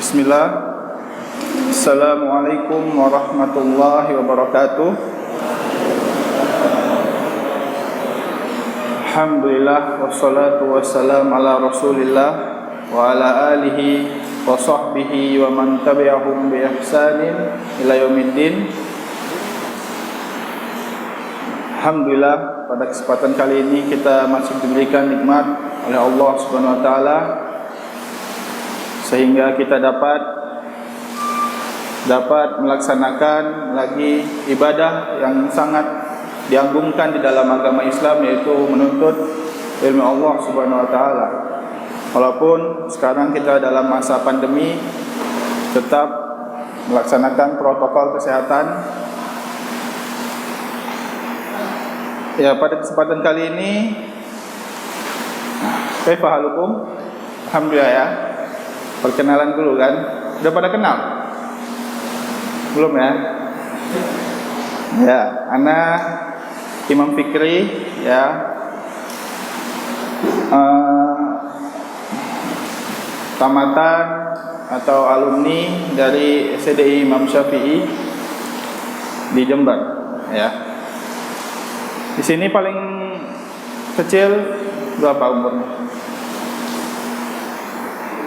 Bismillah. Assalamualaikum warahmatullahi wabarakatuh. Alhamdulillah wassalatu wassalam ala Rasulillah wa ala alihi wa sahbihi wa man tabi'ahum bi ihsanin ila yaumiddin. Alhamdulillah, pada kesempatan kali ini kita masih diberikan nikmat oleh Allah Subhanahu wa taala sehingga kita dapat melaksanakan lagi ibadah yang sangat diagungkan di dalam agama Islam, yaitu menuntut ilmu Allah Subhanahu wa taala. Walaupun sekarang kita dalam masa pandemi, tetap melaksanakan protokol kesehatan. Ya, pada kesempatan kali ini kaifa halukum? Alhamdulillah ya. Perkenalan dulu kan. Udah pada kenal? Belum ya? Ya, ana Imam Fikri ya. Tamatan atau alumni dari SDI Imam Syafi'i di Jember ya. Di sini paling kecil berapa umurnya?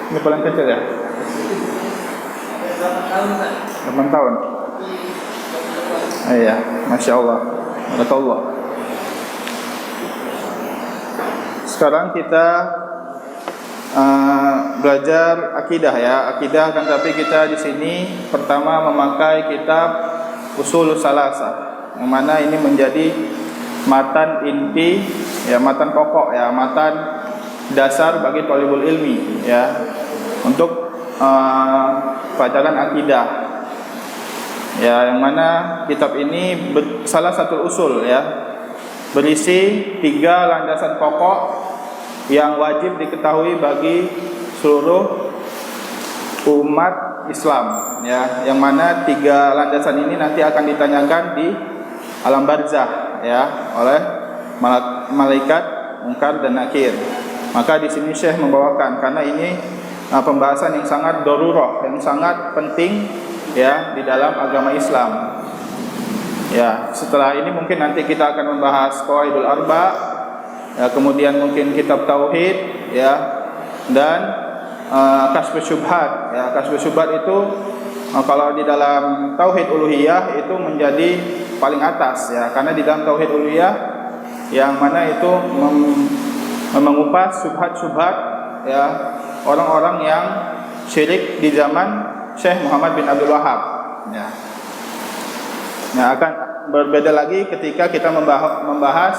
Ini paling kecil ya? 8 tahun. Iya, Masya Allah. Barakallah. Sekarang kita belajar akidah ya. Akidah, kan, tapi kita di sini pertama memakai kitab Ushul Salasah, yang mana ini menjadi matan inti ya, matan pokok ya, matan dasar bagi thalibul ilmi ya, untuk pelajaran akidah ya, yang mana kitab ini salah satu usul ya, berisi 3 landasan pokok yang wajib diketahui bagi seluruh umat Islam ya, yang mana 3 landasan ini nanti akan ditanyakan di alam barzah ya oleh malaikat Munkar dan Nakir. Maka di sini Syekh membawakan, karena ini pembahasan yang sangat darurah, yang sangat penting ya di dalam agama Islam. Ya, setelah ini mungkin nanti kita akan membahas Qawaidul Arba, ya, kemudian mungkin kitab tauhid ya, dan Kashfus Syubhat ya. Kashfus Syubhat itu kalau di dalam tauhid uluhiyah itu menjadi paling atas ya, karena di dalam tauhid uluhiyah yang mana itu mengupas syubhat-syubhat ya orang-orang yang syirik di zaman Syekh Muhammad bin Abdul Wahhab ya. Nah, akan berbeda lagi ketika kita membahas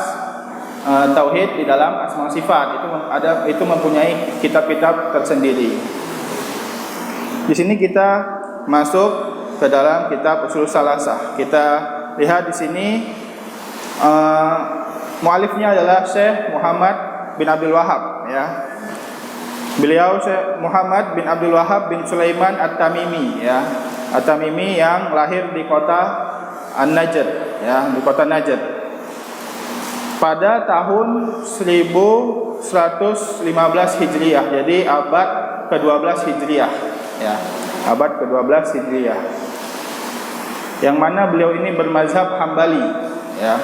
tauhid di dalam asma sifat, itu mempunyai kitab-kitab tersendiri. Di sini kita masuk ke dalam kitab Ushul Salasah. Kita lihat di sini mualifnya adalah Syekh Muhammad bin Abdul Wahhab ya. Beliau Syekh Muhammad bin Abdul Wahhab bin Sulaiman At-Tamimi ya. At-Tamimi yang lahir di kota An-Najd ya, di kota Najd pada tahun 1115 Hijriah. Jadi abad ke-12 Hijriah ya. Abad ke-12 Hijriah. Yang mana beliau ini bermazhab Hambali ya,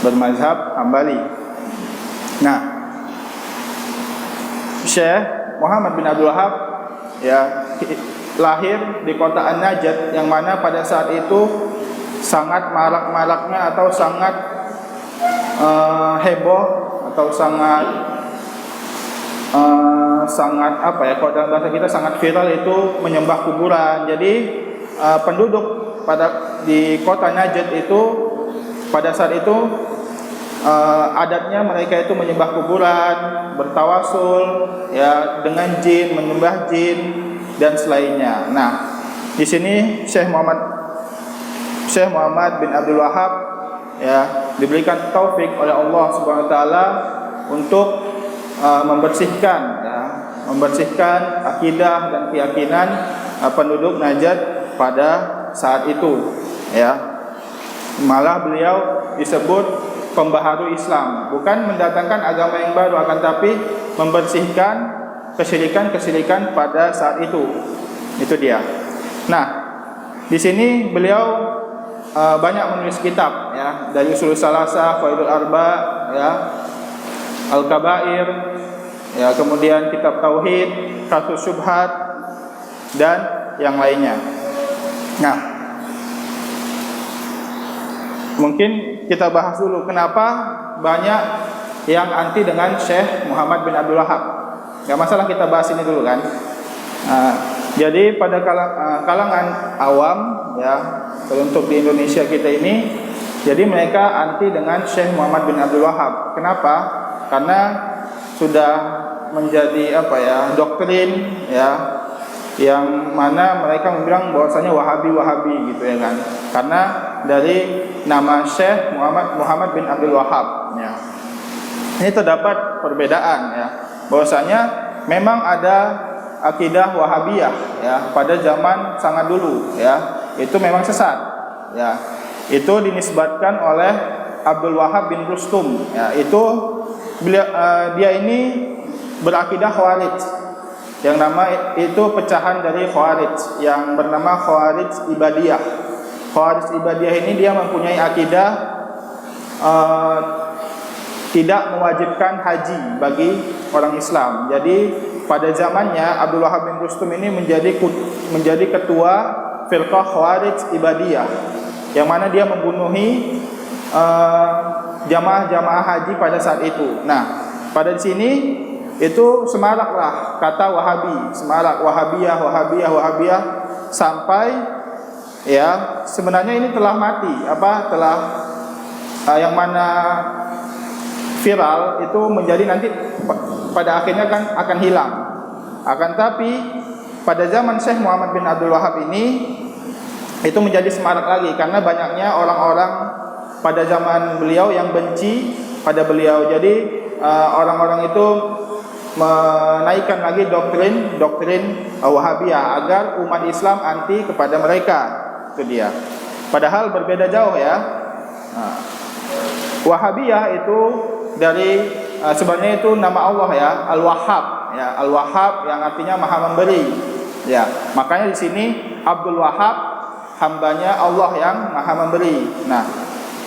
bermazhab Hambali. Nah, Syekh Muhammad bin Abdul Wahhab ya lahir di kota An-Najd, yang mana pada saat itu sangat marak-maraknya atau sangat heboh atau sangat apa ya, kalau dalam bahasa kita sangat viral itu menyembah kuburan. Jadi penduduk di kota Najd itu pada saat itu adatnya mereka itu menyembah kuburan, bertawasul ya dengan jin, menyembah jin dan selainnya. Nah, di sini Syekh Muhammad bin Abdul Wahhab ya diberikan taufik oleh Allah Subhanahu wa taala untuk membersihkan akidah dan keyakinan penduduk Najd pada saat itu ya. Malah beliau disebut pembaharu Islam, bukan mendatangkan agama yang baru, akan tapi membersihkan kesyirikan pada saat itu Itu dia. Nah, di sini beliau banyak menulis kitab ya, dari Ushulus Salasah, Qawaidul Arba, ya, Al-Kabair, ya, kemudian kitab Tauhid, Kasus Syubhat, dan yang lainnya. Nah, mungkin kita bahas dulu kenapa banyak yang anti dengan Syekh Muhammad bin Abdul Wahhab. Gak masalah, kita bahas ini dulu kan. Jadi pada kalangan awam ya, untuk di Indonesia kita ini, jadi mereka anti dengan Syekh Muhammad bin Abdul Wahhab. Kenapa? Karena sudah menjadi doktrin ya, yang mana mereka bilang bahwasanya Wahabi gitu ya kan. Karena dari nama Syekh Muhammad bin Abdul Wahhab ya. Ini terdapat perbedaan ya, bahwasanya memang ada akidah Wahabiyah ya pada zaman sangat dulu ya, itu memang sesat ya. Itu dinisbatkan oleh Abdul Wahhab bin Rustum ya. Itu dia ini berakidah Khawarij, yang nama itu pecahan dari Khawarij yang bernama Khawarij Ibadiyah. Khawarij Ibadiyah ini dia mempunyai akidah tidak mewajibkan haji bagi orang Islam. Jadi pada zamannya Abdul Wahhab bin Rustum ini menjadi ketua firqah Khawarij Ibadiyah, yang mana dia membunuhi jamaah haji pada saat itu. Nah, pada sini itu semaraklah kata Wahabi, semarak Wahabiyah sampai ya sebenarnya ini telah mati, yang mana viral itu menjadi nanti pada akhirnya kan akan hilang. Akan tapi pada zaman Syekh Muhammad bin Abdul Wahhab ini itu menjadi semarak lagi, karena banyaknya orang-orang pada zaman beliau yang benci pada beliau. Jadi orang-orang itu menaikkan lagi doktrin Wahabiyah agar umat Islam anti kepada mereka. Itu dia. Padahal berbeda jauh ya. Wahabiyah itu dari sebenarnya itu nama Allah ya, Al-Wahhab ya, Al-Wahhab yang artinya Maha Memberi ya. Makanya di sini Abdul Wahhab, hambanya Allah yang Maha Memberi. Nah,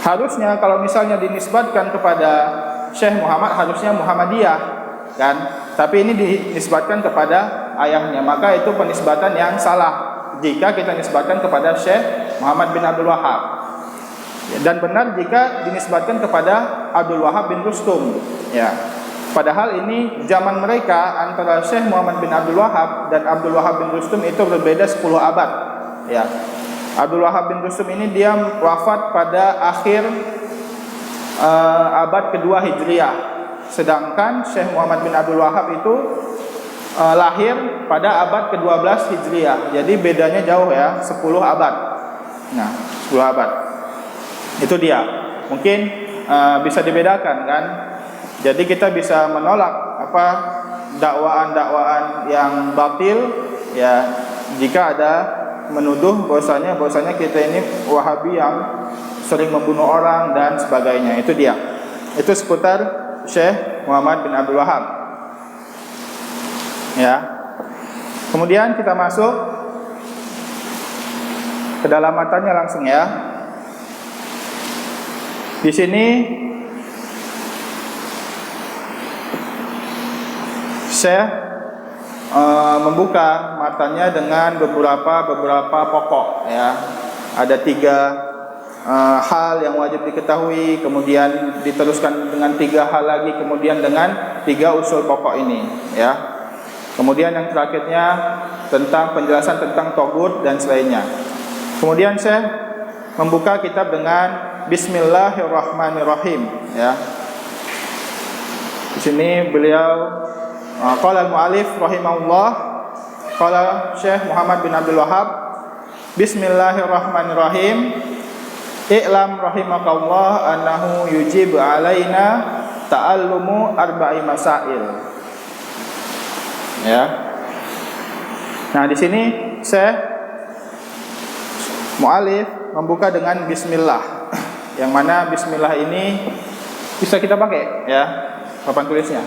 harusnya kalau misalnya dinisbatkan kepada Syekh Muhammad harusnya Muhammadiyah kan, tapi ini dinisbatkan kepada ayahnya, maka itu penisbatan yang salah jika kita nisbatkan kepada Syekh Muhammad bin Abdul Wahhab. Dan benar jika dinisbatkan kepada Abdul Wahhab bin Rustum ya. Padahal ini zaman mereka antara Syekh Muhammad bin Abdul Wahhab dan Abdul Wahhab bin Rustum itu berbeda 10 abad ya. Abdul Wahhab bin Rustum ini dia wafat pada akhir abad kedua Hijriah, sedangkan Syekh Muhammad bin Abdul Wahhab itu lahir pada abad ke-12 Hijriah. Jadi bedanya jauh ya, 10 abad. Nah, 10 abad. Itu dia. Mungkin bisa dibedakan kan. Jadi kita bisa menolak dakwaan-dakwaan yang batil ya, jika ada menuduh bahwasanya kita ini Wahabi yang sering membunuh orang dan sebagainya. Itu dia. Itu seputar Syekh Muhammad bin Abdul Wahhab. Ya. Kemudian kita masuk ke dalam matanya langsung ya. Di sini Syekh membuka matanya dengan beberapa pokok ya. Ada 3 hal yang wajib diketahui, kemudian diteruskan dengan 3 hal lagi, kemudian dengan 3 usul pokok ini ya. Kemudian yang terakhirnya tentang penjelasan tentang togut dan selainnya. Kemudian Syekh membuka kitab dengan Bismillahirrahmanirrahim ya. Di sini beliau qala al-mu'allif rahimahullah, qala Syekh Muhammad bin Abdul Wahhab, Bismillahirrahmanirrahim. I'lam rahimakallah annahu yujib alaina ta'allumu arba'i masail. Ya. Nah, di sini Syekh mu'allif membuka dengan bismillah. Yang mana bismillah ini bisa kita pakai ya, papan tulisnya.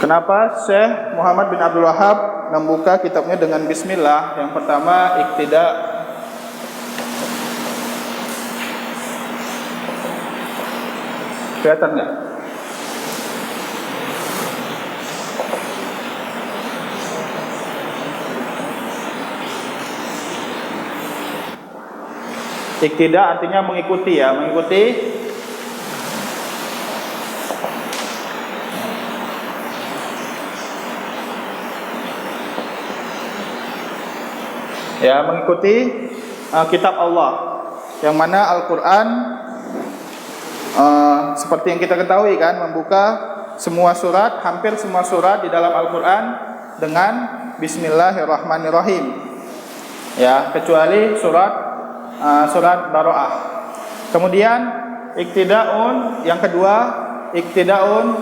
Kenapa Syekh Muhammad bin Abdul Wahab membuka kitabnya dengan bismillah? Yang pertama, iktida. Kelihatan nggak? Iktida artinya mengikuti ya, mengikuti. Ya, mengikuti kitab Allah, yang mana Al-Quran seperti yang kita ketahui kan, membuka semua surat, hampir semua surat di dalam Al-Quran dengan Bismillahirrahmanirrahim. Ya, kecuali surat Baro'ah. Kemudian iktidaun, yang kedua iktidaun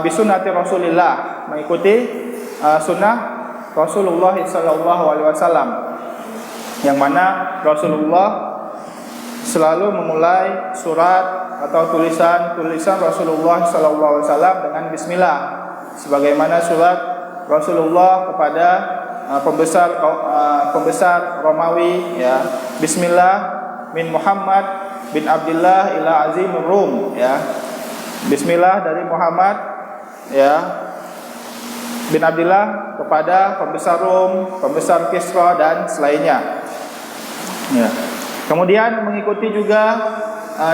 bisunnati Rasulillah, mengikuti sunnah Rasulullah sallallahu alaihi wasallam, yang mana Rasulullah selalu memulai surat atau tulisan Rasulullah sallallahu alaihi wasallam dengan bismillah, sebagaimana surat Rasulullah kepada pembesar Romawi, ya, bismillah min Muhammad bin Abdullah ila azimur Rum, ya, bismillah dari Muhammad, ya, bin Abdullah kepada pembesar Rom, pembesar Kisra dan selainnya. Ya. Kemudian mengikuti juga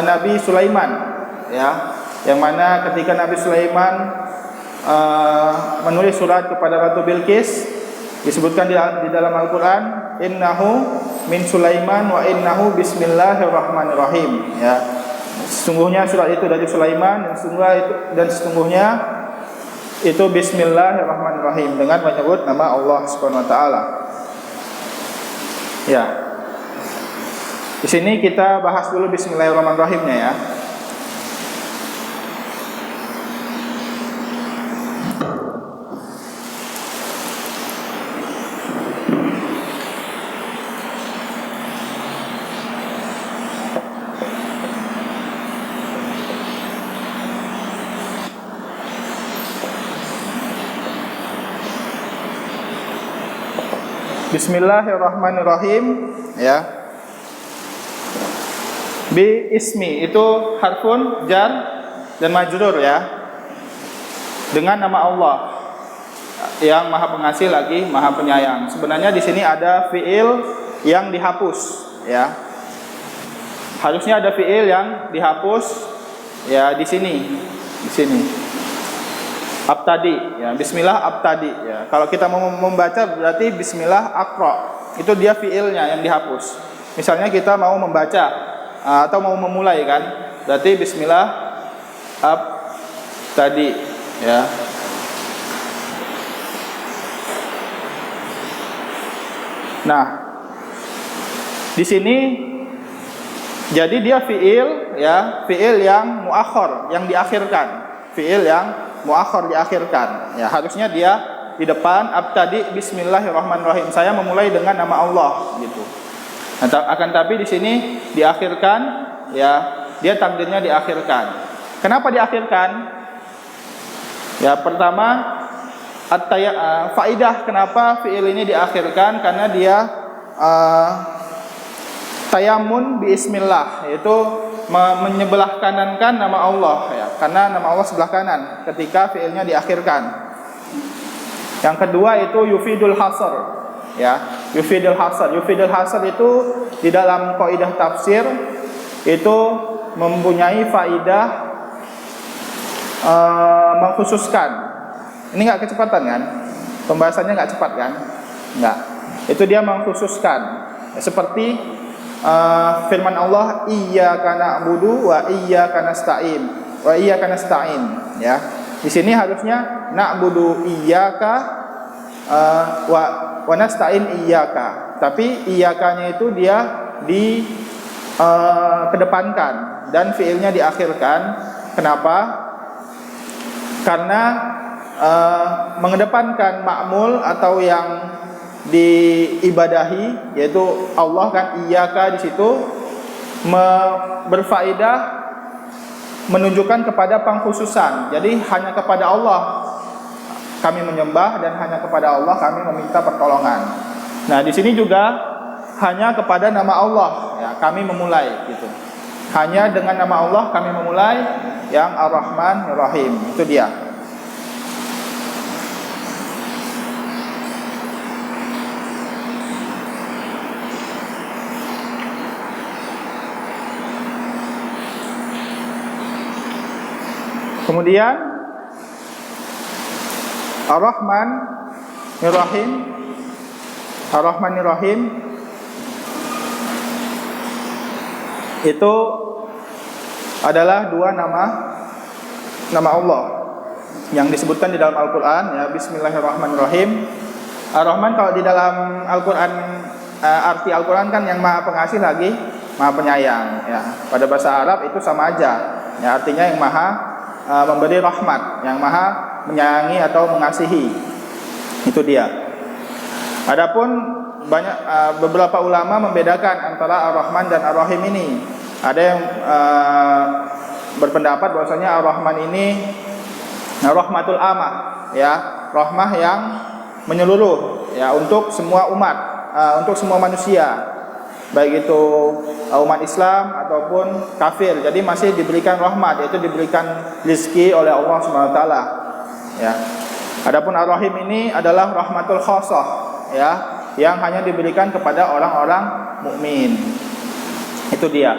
Nabi Sulaiman, ya, yang mana ketika Nabi Sulaiman menulis surat kepada Ratu Bilqis, disebutkan di dalam Al-Quran, innahu min Sulaiman wa innahu bismillahirrahmanirrahim. Ya. Sesungguhnya surat itu dari Sulaiman dan sesungguhnya itu bismillahirrahmanirrahim, dengan menyebut nama Allah Subhanahu wa taala. Ya. Di sini kita bahas dulu bismillahirrahmanirrahimnya, ya. Bismillahirrahmanirrahim, ya. Bi ismi itu harfun jar dan majrur, ya, dengan nama Allah yang Maha Pengasih lagi Maha Penyayang. Sebenarnya di sini ada fiil yang dihapus, ya. Harusnya ada fiil yang dihapus, ya, di sini. Abtadi, ya, bismillah abtadi, ya. Kalau kita mau membaca berarti bismillah aqra. Itu dia fiilnya yang dihapus. Misalnya kita mau membaca atau mau memulai kan, berarti bismillah abtadi, ya. Nah, di sini jadi dia fiil, ya, fiil yang muakhir, yang diakhirkan. Fiil yang muakhir diakhirkan, ya, harusnya dia di depan abtadi bismillahirrahmanirrahim, saya memulai dengan nama Allah, gitu. Akan tapi di sini diakhirkan, ya, dia takdirnya diakhirkan. Kenapa diakhirkan? Ya, pertama faidah kenapa fiil ini diakhirkan, karena dia tayamun bismillah, yaitu menyebelah kanankan nama Allah, ya, karena nama Allah sebelah kanan ketika fiilnya diakhirkan. Yang kedua itu yufidul hasr, ya, yufidul hasr. Yufidul hasr itu di dalam kaidah tafsir itu mempunyai faidah mengkhususkan. Ini nggak kecepatan kan? Pembahasannya nggak cepat kan? Nggak. Itu dia mengkhususkan, seperti firman Allah, iyyaka na'budu wa iyyaka nasta'in, ya. Di sini harusnya na'budu iyyaka wa nasta'in iyyaka, tapi iyyakanya itu dia di kedepankan dan fiilnya diakhirkan. Kenapa? Karena mengedepankan ma'mul atau yang diibadahi, yaitu Allah kan, iyyaka di situ berfaedah menunjukkan kepada pengkhususan. Jadi hanya kepada Allah kami menyembah dan hanya kepada Allah kami meminta pertolongan. Nah, di sini juga hanya kepada nama Allah ya kami memulai gitu. Hanya dengan nama Allah kami memulai yang Ar-Rahman Ar-Rahim. Itu dia. Kemudian Ar-Rahman Ar-Rahim, Ar-Rahman Ar-Rahim itu adalah dua nama Allah yang disebutkan di dalam Al-Qur'an ya. Bismillahirrahmanirrahim. Ar-Rahman kalau di dalam Al-Qur'an arti Al-Qur'an kan yang Maha Pengasih lagi Maha Penyayang ya. Pada bahasa Arab itu sama aja ya, artinya yang Maha memberi rahmat, yang Maha menyayangi atau mengasihi. Itu dia. Adapun banyak beberapa ulama membedakan antara Ar-Rahman dan Ar-Rahim ini. Ada yang berpendapat bahwasanya Ar-Rahman ini rahmatul amah ya, rahmah yang menyeluruh ya untuk semua umat, untuk semua manusia. Baik itu umat Islam ataupun kafir. Jadi masih diberikan rahmat, yaitu diberikan rezeki oleh Allah Subhanahu wa taala. Ya. Adapun Ar-Rahim ini adalah rahmatul khassah ya, yang hanya diberikan kepada orang-orang mukmin. Itu dia.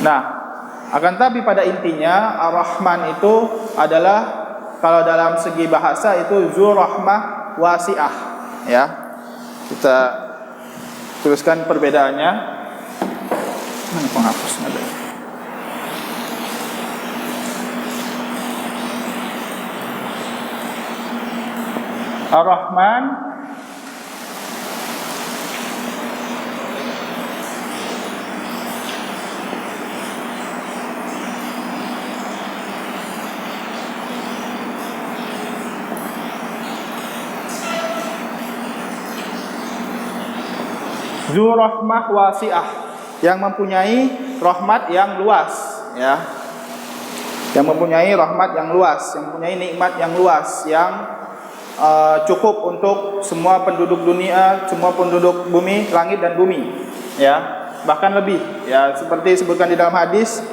Nah, akan tapi pada intinya Ar-Rahman itu adalah kalau dalam segi bahasa itu zu rahmah wasi'ah ya. Kita tuliskan perbedaannya. Mana penghapusnya ada? Ar-Rahman Zu rahmah wasi'ah, yang mempunyai rahmat yang luas ya. Yang mempunyai rahmat yang luas, yang mempunyai nikmat yang luas, yang cukup untuk semua penduduk dunia, semua penduduk bumi, langit dan bumi ya. Bahkan lebih ya, seperti disebutkan di dalam hadis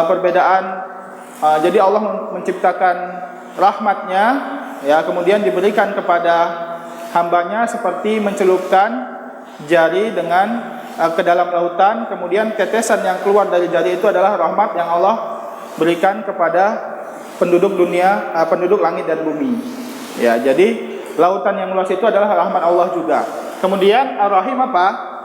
perbedaan jadi Allah menciptakan rahmatnya ya, kemudian diberikan kepada hambanya seperti mencelupkan jari dengan ke dalam lautan, kemudian tetesan yang keluar dari jari itu adalah rahmat yang Allah berikan kepada penduduk dunia, penduduk langit dan bumi. Ya, jadi lautan yang luas itu adalah rahmat Allah juga. Kemudian Ar-Rahim apa?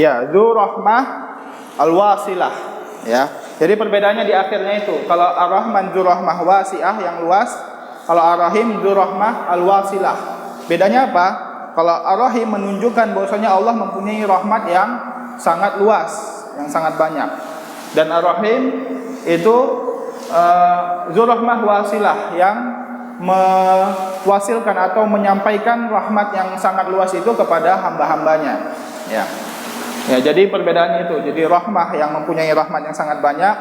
Ya, Dzu Rahmah Al-Wasilah ya. Jadi perbedaannya di akhirnya itu. Kalau Ar-Rahman Dzu Rahmah Wasi'ah yang luas, kalau Ar-Rahim Dzu Rahmah Al-Wasilah. Bedanya apa? Kalau Ar-Rahim menunjukkan bahwasanya Allah mempunyai rahmat yang sangat luas, yang sangat banyak. Dan Ar-Rahim itu Dzu Rahmah Wasilah, yang mewasilkan atau menyampaikan rahmat yang sangat luas itu kepada hamba-hambanya ya. Ya, jadi perbedaannya itu. Jadi rahmah yang mempunyai rahmat yang sangat banyak,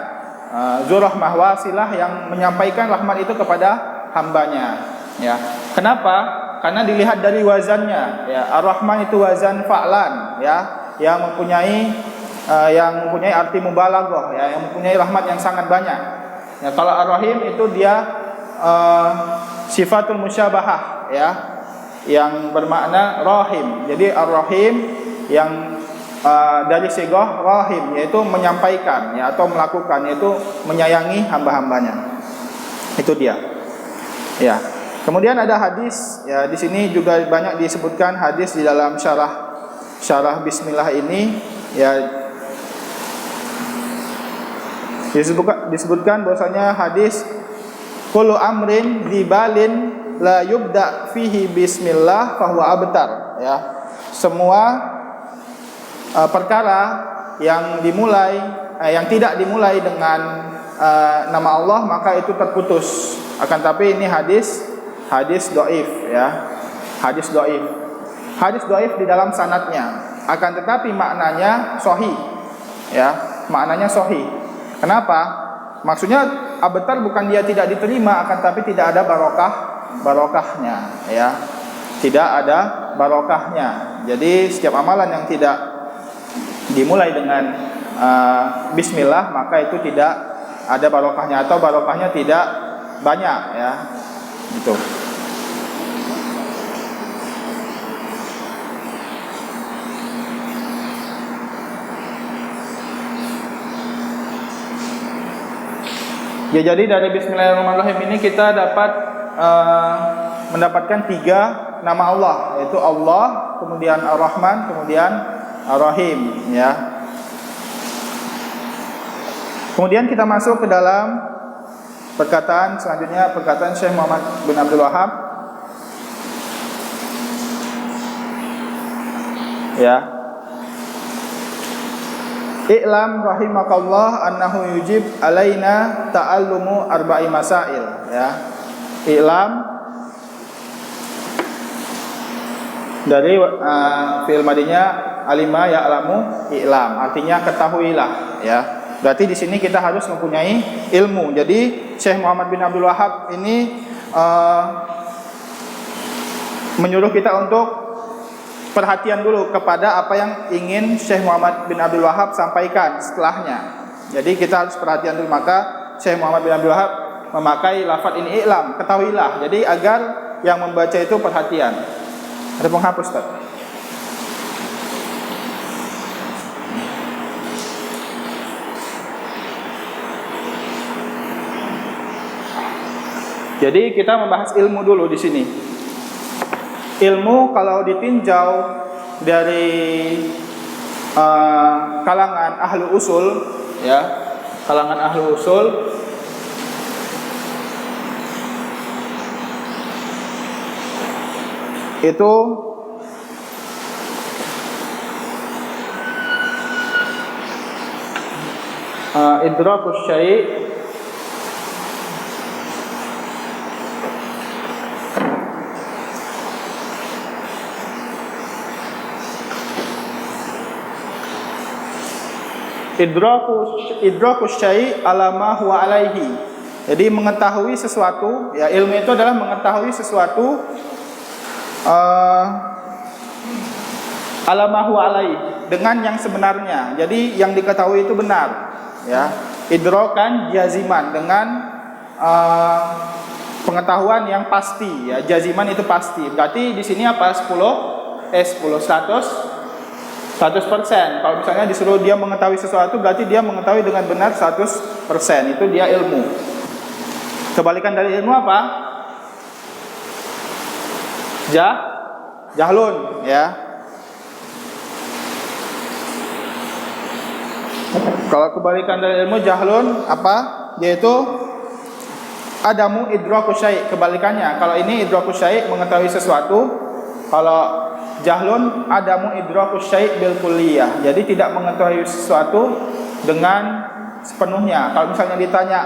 Dzu Rahmah Wasilah yang menyampaikan rahmat itu kepada hambanya. Ya. Kenapa? Karena dilihat dari wazannya. Ya, Ar-Rahman itu wazan fa'lan, ya, yang mempunyai arti mubalaghah, ya, yang mempunyai rahmat yang sangat banyak. Ya, kalau Ar-Rahim itu dia sifatul musyabahah, ya, yang bermakna rahim. Jadi Ar-Rahim yang dari sigah rahim, yaitu menyampaikan ya, atau melakukan, yaitu menyayangi hamba-hambanya. Itu dia. Ya. Kemudian ada hadis ya, di sini juga banyak disebutkan hadis di dalam syarah bismillah ini ya. Disebutkan bahwasanya hadis kullu amrin dzibalin la yubda fihi bismillah fahuwa abtar, ya. Semua perkara yang tidak dimulai dengan nama Allah maka itu terputus. Akan tapi ini hadis dhaif, ya. Hadis dhaif di dalam sanadnya. Akan tetapi maknanya sahih, ya. Maknanya sahih. Kenapa? Maksudnya abtar bukan dia tidak diterima, akan tapi tidak ada barokahnya, ya. Tidak ada barokahnya. Jadi setiap amalan yang tidak dimulai dengan bismillah maka itu tidak ada barokahnya atau barokahnya tidak banyak, ya. Gitu. Ya, jadi dari Bismillahirrahmanirrahim ini kita dapat mendapatkan 3 nama Allah, yaitu Allah, kemudian Ar-Rahman, kemudian Ar-Rahim, ya. Kemudian kita masuk ke dalam perkataan selanjutnya, perkataan Syekh Muhammad bin Abdul Wahhab, ya. I'lam rahimakallah annahu yujib alaina ta'allumu arba'i masail, ya. I'lam dari fi'il madinya alima ya'lamu i'lam, artinya ketahuilah, ya. Berarti di sini kita harus mempunyai ilmu. Jadi Syekh Muhammad bin Abdul Wahhab ini menyuruh kita untuk perhatian dulu kepada apa yang ingin Syekh Muhammad bin Abdul Wahhab sampaikan setelahnya. Jadi kita harus perhatian dulu. Maka Syekh Muhammad bin Abdul Wahhab memakai lafaz ini, i'lam, ketahuilah. Jadi agar yang membaca itu perhatian. Ada penghapus, Ustaz? Jadi kita membahas ilmu dulu di sini. Ilmu kalau ditinjau dari kalangan ahlu usul, ya, kalangan ahlu usul, itu idrakus syai' idrakus syai' ala ma huwa alaihi. Jadi mengetahui sesuatu, ya, ilmu itu adalah mengetahui sesuatu ala ma huwa alaihi, dengan yang sebenarnya. Jadi yang diketahui itu benar, ya. Idrokan jaziman, dengan pengetahuan yang pasti, ya. Jaziman itu pasti. Berarti di sini apa? 100%. Kalau misalnya disuruh dia mengetahui sesuatu, berarti dia mengetahui dengan benar 100%. Itu dia ilmu. Kebalikan dari ilmu apa? Jahlun, ya. Kalau kebalikan dari ilmu jahlun apa? Yaitu adamu idrakus syai'. Kebalikannya, kalau ini idrakus syai' mengetahui sesuatu. Kalau jahlun adamu idrakus syai' bil kulliyah. Jadi tidak mengetahui sesuatu dengan sepenuhnya. Kalau misalnya ditanya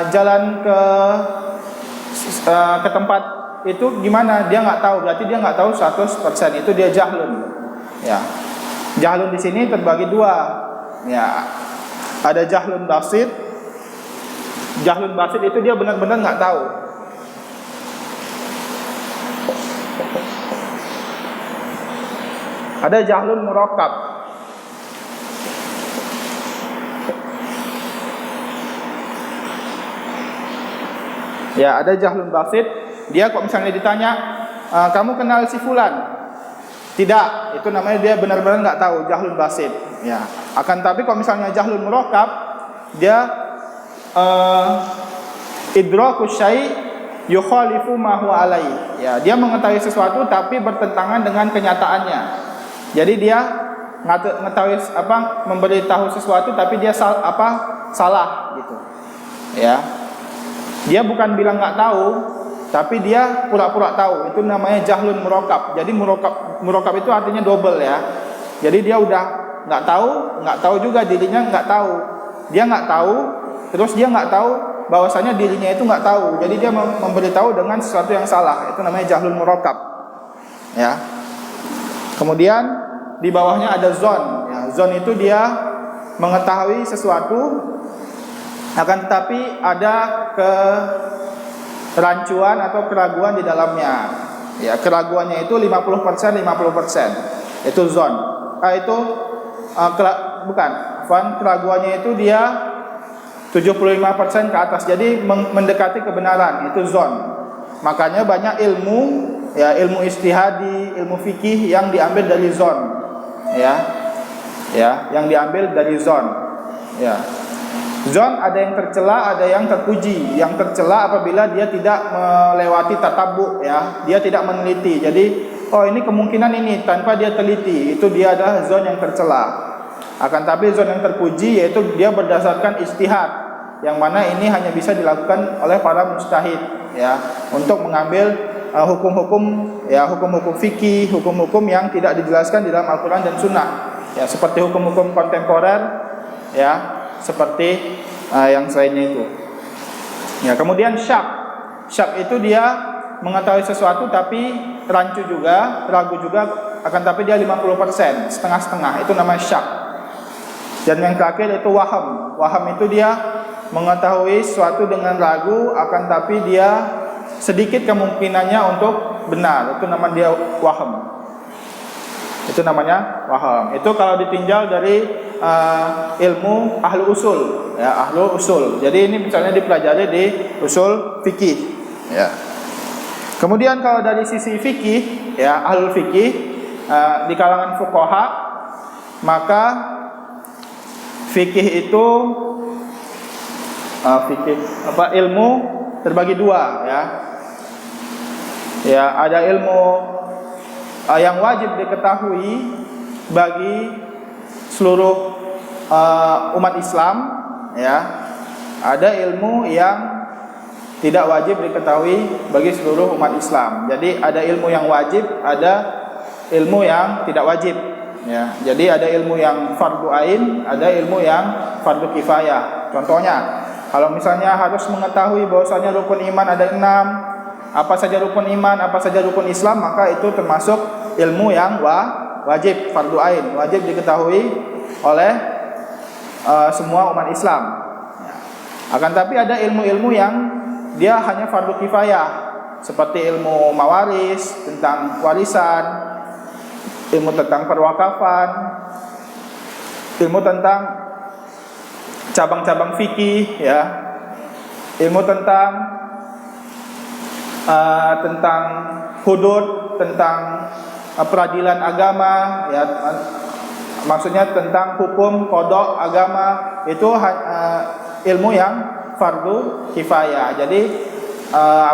jalan ke tempat itu gimana, dia nggak tahu, berarti dia nggak tahu 100%. Itu dia jahlun, ya. Jahlun di sini terbagi 2, ya. Ada jahlun basit. Jahlun basit itu dia benar-benar nggak tahu. Ada jahlun murakkab. Ya, ada jahlun basit. Dia kok misalnya ditanya, kamu kenal si fulan? Tidak, itu namanya dia benar-benar nggak tahu, jahlun basit. Ya. Akan tapi kalau misalnya jahlun murakkab, dia idrakus syai' yukhalifu ma huwa alaihi. Ya, dia mengetahui sesuatu tapi bertentangan dengan kenyataannya. Jadi dia mengetahui memberitahu sesuatu tapi dia salah gitu. Ya. Dia bukan bilang nggak tahu, tapi dia pura-pura tahu. Itu namanya jahlun murakkab. Jadi murakkab itu artinya double ya. Jadi dia udah nggak tahu juga dirinya nggak tahu. Dia nggak tahu, terus dia nggak tahu bahwasanya dirinya itu nggak tahu. Jadi dia memberitahu dengan sesuatu yang salah. Itu namanya jahlun murakkab. Ya. Kemudian di bawahnya ada zon. Ya, zon itu dia mengetahui sesuatu, akan tetapi ada kerancuan atau keraguan di dalamnya. Ya, keraguannya itu 50%. Itu zon. Keraguannya itu dia 75% ke atas. Jadi mendekati kebenaran, itu zon. Makanya banyak ilmu, ya, ilmu istihadi, ilmu fikih yang diambil dari zon. Ya, yang diambil dari zon. Ya. Zon ada yang tercela, ada yang terpuji. Yang tercela apabila dia tidak melewati tatabbu, ya, dia tidak meneliti. Jadi, oh ini kemungkinan ini tanpa dia teliti, itu dia adalah zon yang tercela. Akan tapi zon yang terpuji yaitu dia berdasarkan istihad, yang mana ini hanya bisa dilakukan oleh para mujtahid, ya, untuk mengambil hukum-hukum, ya, hukum-hukum fikih, hukum-hukum yang tidak dijelaskan di dalam Al-Quran dan Sunnah, ya, seperti hukum-hukum kontemporer, ya, seperti yang lainnya itu. Ya, kemudian syak itu dia mengetahui sesuatu tapi rancu juga, ragu juga, akan tapi dia 50%, setengah-setengah. Itu namanya syak. Dan yang terakhir itu waham. Waham itu dia mengetahui sesuatu dengan ragu, akan tapi dia sedikit kemungkinannya untuk benar. Itu namanya dia waham. Itu namanya waham. Itu kalau ditinjau dari ilmu ahlu usul, ya, ahlu usul. Jadi ini misalnya dipelajari di usul fikih, ya. Kemudian kalau dari sisi fikih, ya, ahlu fikih di kalangan fuqaha, maka fikih itu ilmu terbagi dua, ya. Ya, ada ilmu yang wajib diketahui bagi seluruh umat Islam, ya. Ada ilmu yang tidak wajib diketahui bagi seluruh umat Islam. Jadi ada ilmu yang wajib, ada ilmu yang tidak wajib, ya. Jadi ada ilmu yang fardu ain, ada ilmu yang fardu kifayah. Contohnya, kalau misalnya harus mengetahui bahwasanya rukun iman ada 6, apa saja rukun iman, apa saja rukun Islam, maka itu termasuk ilmu yang wajib, fardu ain, wajib diketahui oleh semua umat Islam. Akan tapi ada ilmu-ilmu yang dia hanya fardu kifayah, seperti ilmu mawaris, tentang warisan, ilmu tentang perwakafan, ilmu tentang cabang-cabang fikih, ya, ilmu tentang hudud, tentang peradilan agama, ya, maksudnya tentang hukum kodok agama. Itu ilmu yang fardu kifayah. Jadi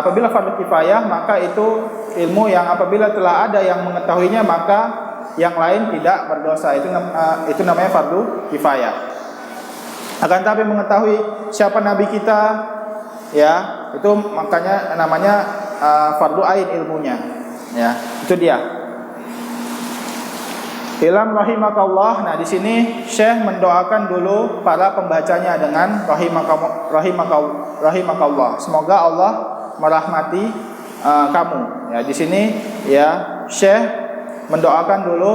apabila fardu kifayah, maka itu ilmu yang apabila telah ada yang mengetahuinya, maka yang lain tidak berdosa. Itu namanya fardu kifayah. Akan tapi mengetahui siapa nabi kita, ya, itu makanya namanya fardu ain ilmunya, ya. Itu dia. Ilam rahimakallah. Nah, di sini Syekh mendoakan dulu para pembacanya dengan rahimakallah. Semoga Allah merahmati kamu. Ya, di sini, ya, Syekh mendoakan dulu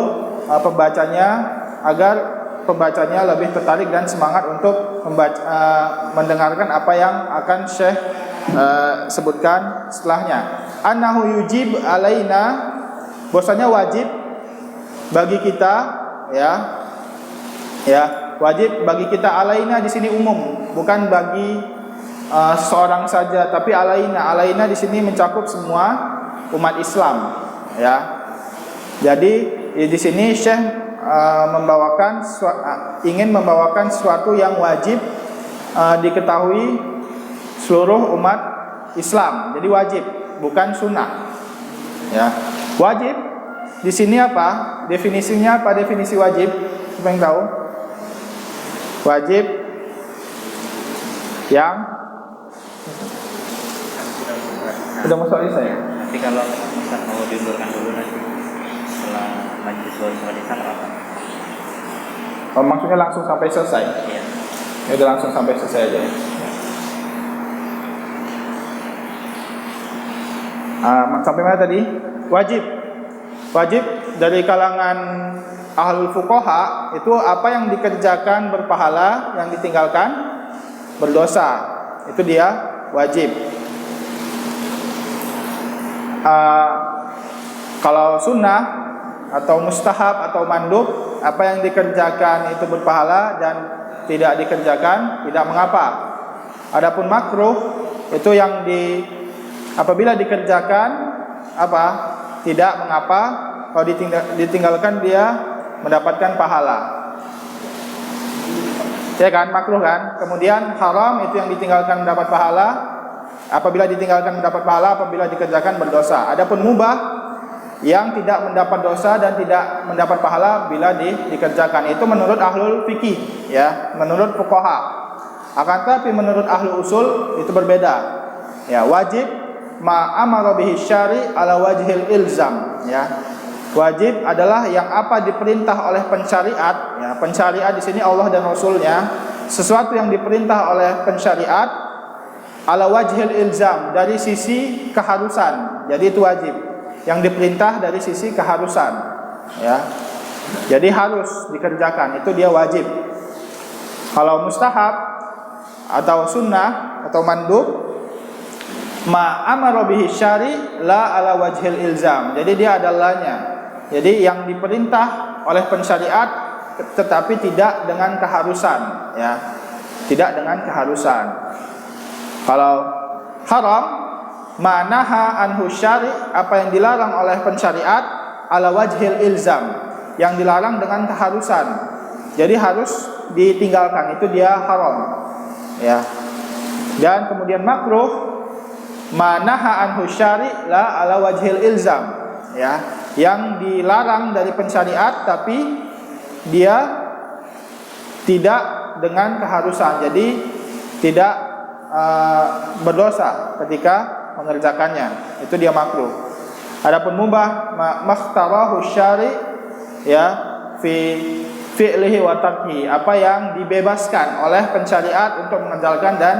pembacanya agar pembacanya lebih tertarik dan semangat untuk mendengarkan apa yang akan Syekh sebutkan setelahnya. Annahu yujib alaina, bahwasanya wajib bagi kita, ya, wajib bagi kita. Alaina di sini umum, bukan bagi seorang saja, tapi alaina di sini mencakup semua umat Islam, ya. Jadi di sini Syekh ingin membawakan sesuatu yang wajib diketahui seluruh umat Islam. Jadi wajib, bukan sunnah, ya. Wajib di sini apa? Definisinya apa? Definisi wajib? Siapa yang tahu? Wajib yang Sudah masuk Isya ya? Nanti kalau Ustaz mau diundurkan dulu nanti setelah majlis sholat Isya apa? Oh, maksudnya langsung sampai selesai? Iya. Ya udah langsung sampai selesai aja. Sampai mana tadi? Wajib. Wajib dari kalangan ahlul fuqaha itu apa yang dikerjakan berpahala, yang ditinggalkan berdosa. Itu dia wajib. Kalau sunnah atau mustahab atau mandub, apa yang dikerjakan itu berpahala dan tidak dikerjakan tidak mengapa. Adapun makruh itu yang apabila dikerjakan apa? Tidak mengapa, kalau ditinggalkan dia mendapatkan pahala. Ya kan, makruh kan? Kemudian haram itu yang ditinggalkan mendapat pahala. Apabila ditinggalkan mendapat pahala, apabila dikerjakan berdosa. Adapun mubah yang tidak mendapat dosa dan tidak mendapat pahala bila dikerjakan. Itu menurut ahlul fikih, ya, menurut fuqaha. Akan tetapi menurut ahlul usul itu berbeda. Ya, wajib ma amara bihi syari' ala wajhil ilzam, ya. Wajib adalah yang apa diperintah oleh pensyariat, ya. Pensyariat di sini Allah dan Rasulnya, sesuatu yang diperintah oleh pensyariat ala wajhil ilzam, dari sisi keharusan. Jadi itu wajib. Yang diperintah dari sisi keharusan, ya. Jadi harus dikerjakan, itu dia wajib. Kalau mustahab atau sunnah atau mandub, ma amara bihi syari' la ala wajhil ilzam. Jadi dia adalahnya. Jadi yang diperintah oleh pensyariat tetapi tidak dengan keharusan, ya. Tidak dengan keharusan. Kalau haram, ma naha anhu syari', apa yang dilarang oleh pensyariat ala wajhil ilzam, yang dilarang dengan keharusan. Jadi harus ditinggalkan, itu dia haram, ya. Dan kemudian makruh, manaha anhu syari' la ala wajhil ilzam, ya, yang dilarang dari pensyariat tapi dia tidak dengan keharusan, jadi tidak berdosa ketika mengerjakannya, itu dia makruh. Adapun mubah makhtarahu syari', ya, fi fi'lihi wa tarkihi, apa yang dibebaskan oleh pensyariat untuk mengerjakan dan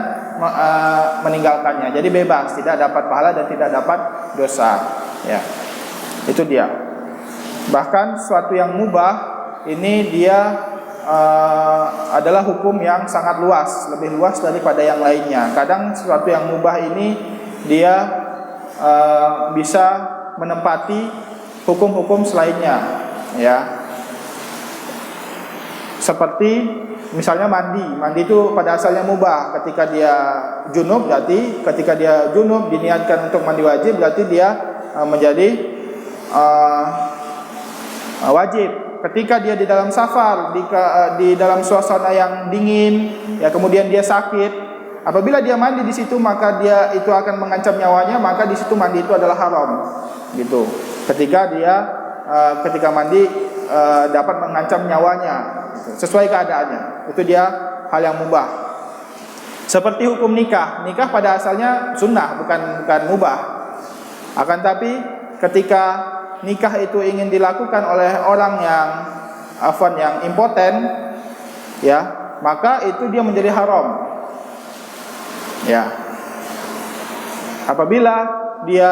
meninggalkannya. Jadi bebas, tidak dapat pahala dan tidak dapat dosa, ya. Itu dia. Bahkan sesuatu yang mubah ini dia adalah hukum yang sangat luas, lebih luas daripada yang lainnya. Kadang sesuatu yang mubah ini dia bisa menempati hukum-hukum selainnya, ya. Seperti misalnya mandi itu pada asalnya mubah. Ketika dia junub, berarti ketika dia junub diniatkan untuk mandi wajib, berarti dia menjadi wajib. Ketika dia di dalam safar, di dalam suasana yang dingin, ya, kemudian dia sakit, apabila dia mandi di situ maka dia itu akan mengancam nyawanya, maka di situ mandi itu adalah haram, gitu. Ketika mandi dapat mengancam nyawanya, sesuai keadaannya, itu dia hal yang mubah. Seperti hukum nikah pada asalnya sunnah, bukan mubah. Akan tapi ketika nikah itu ingin dilakukan oleh orang yang impoten, ya, maka itu dia menjadi haram, ya. Apabila dia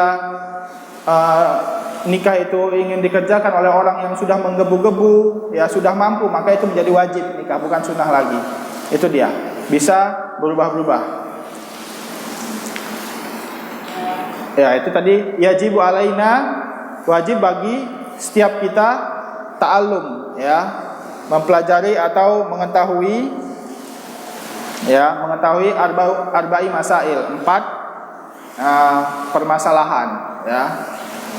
nikah itu ingin dikerjakan oleh orang yang sudah menggebu-gebu, ya, sudah mampu, maka itu menjadi wajib nikah, bukan sunnah lagi. Itu dia, bisa berubah-ubah. Ya, itu tadi yajibu alaina, wajib bagi setiap kita ta'allum, ya, mempelajari atau mengetahui, ya, arba'i masail, 4 permasalahan, ya.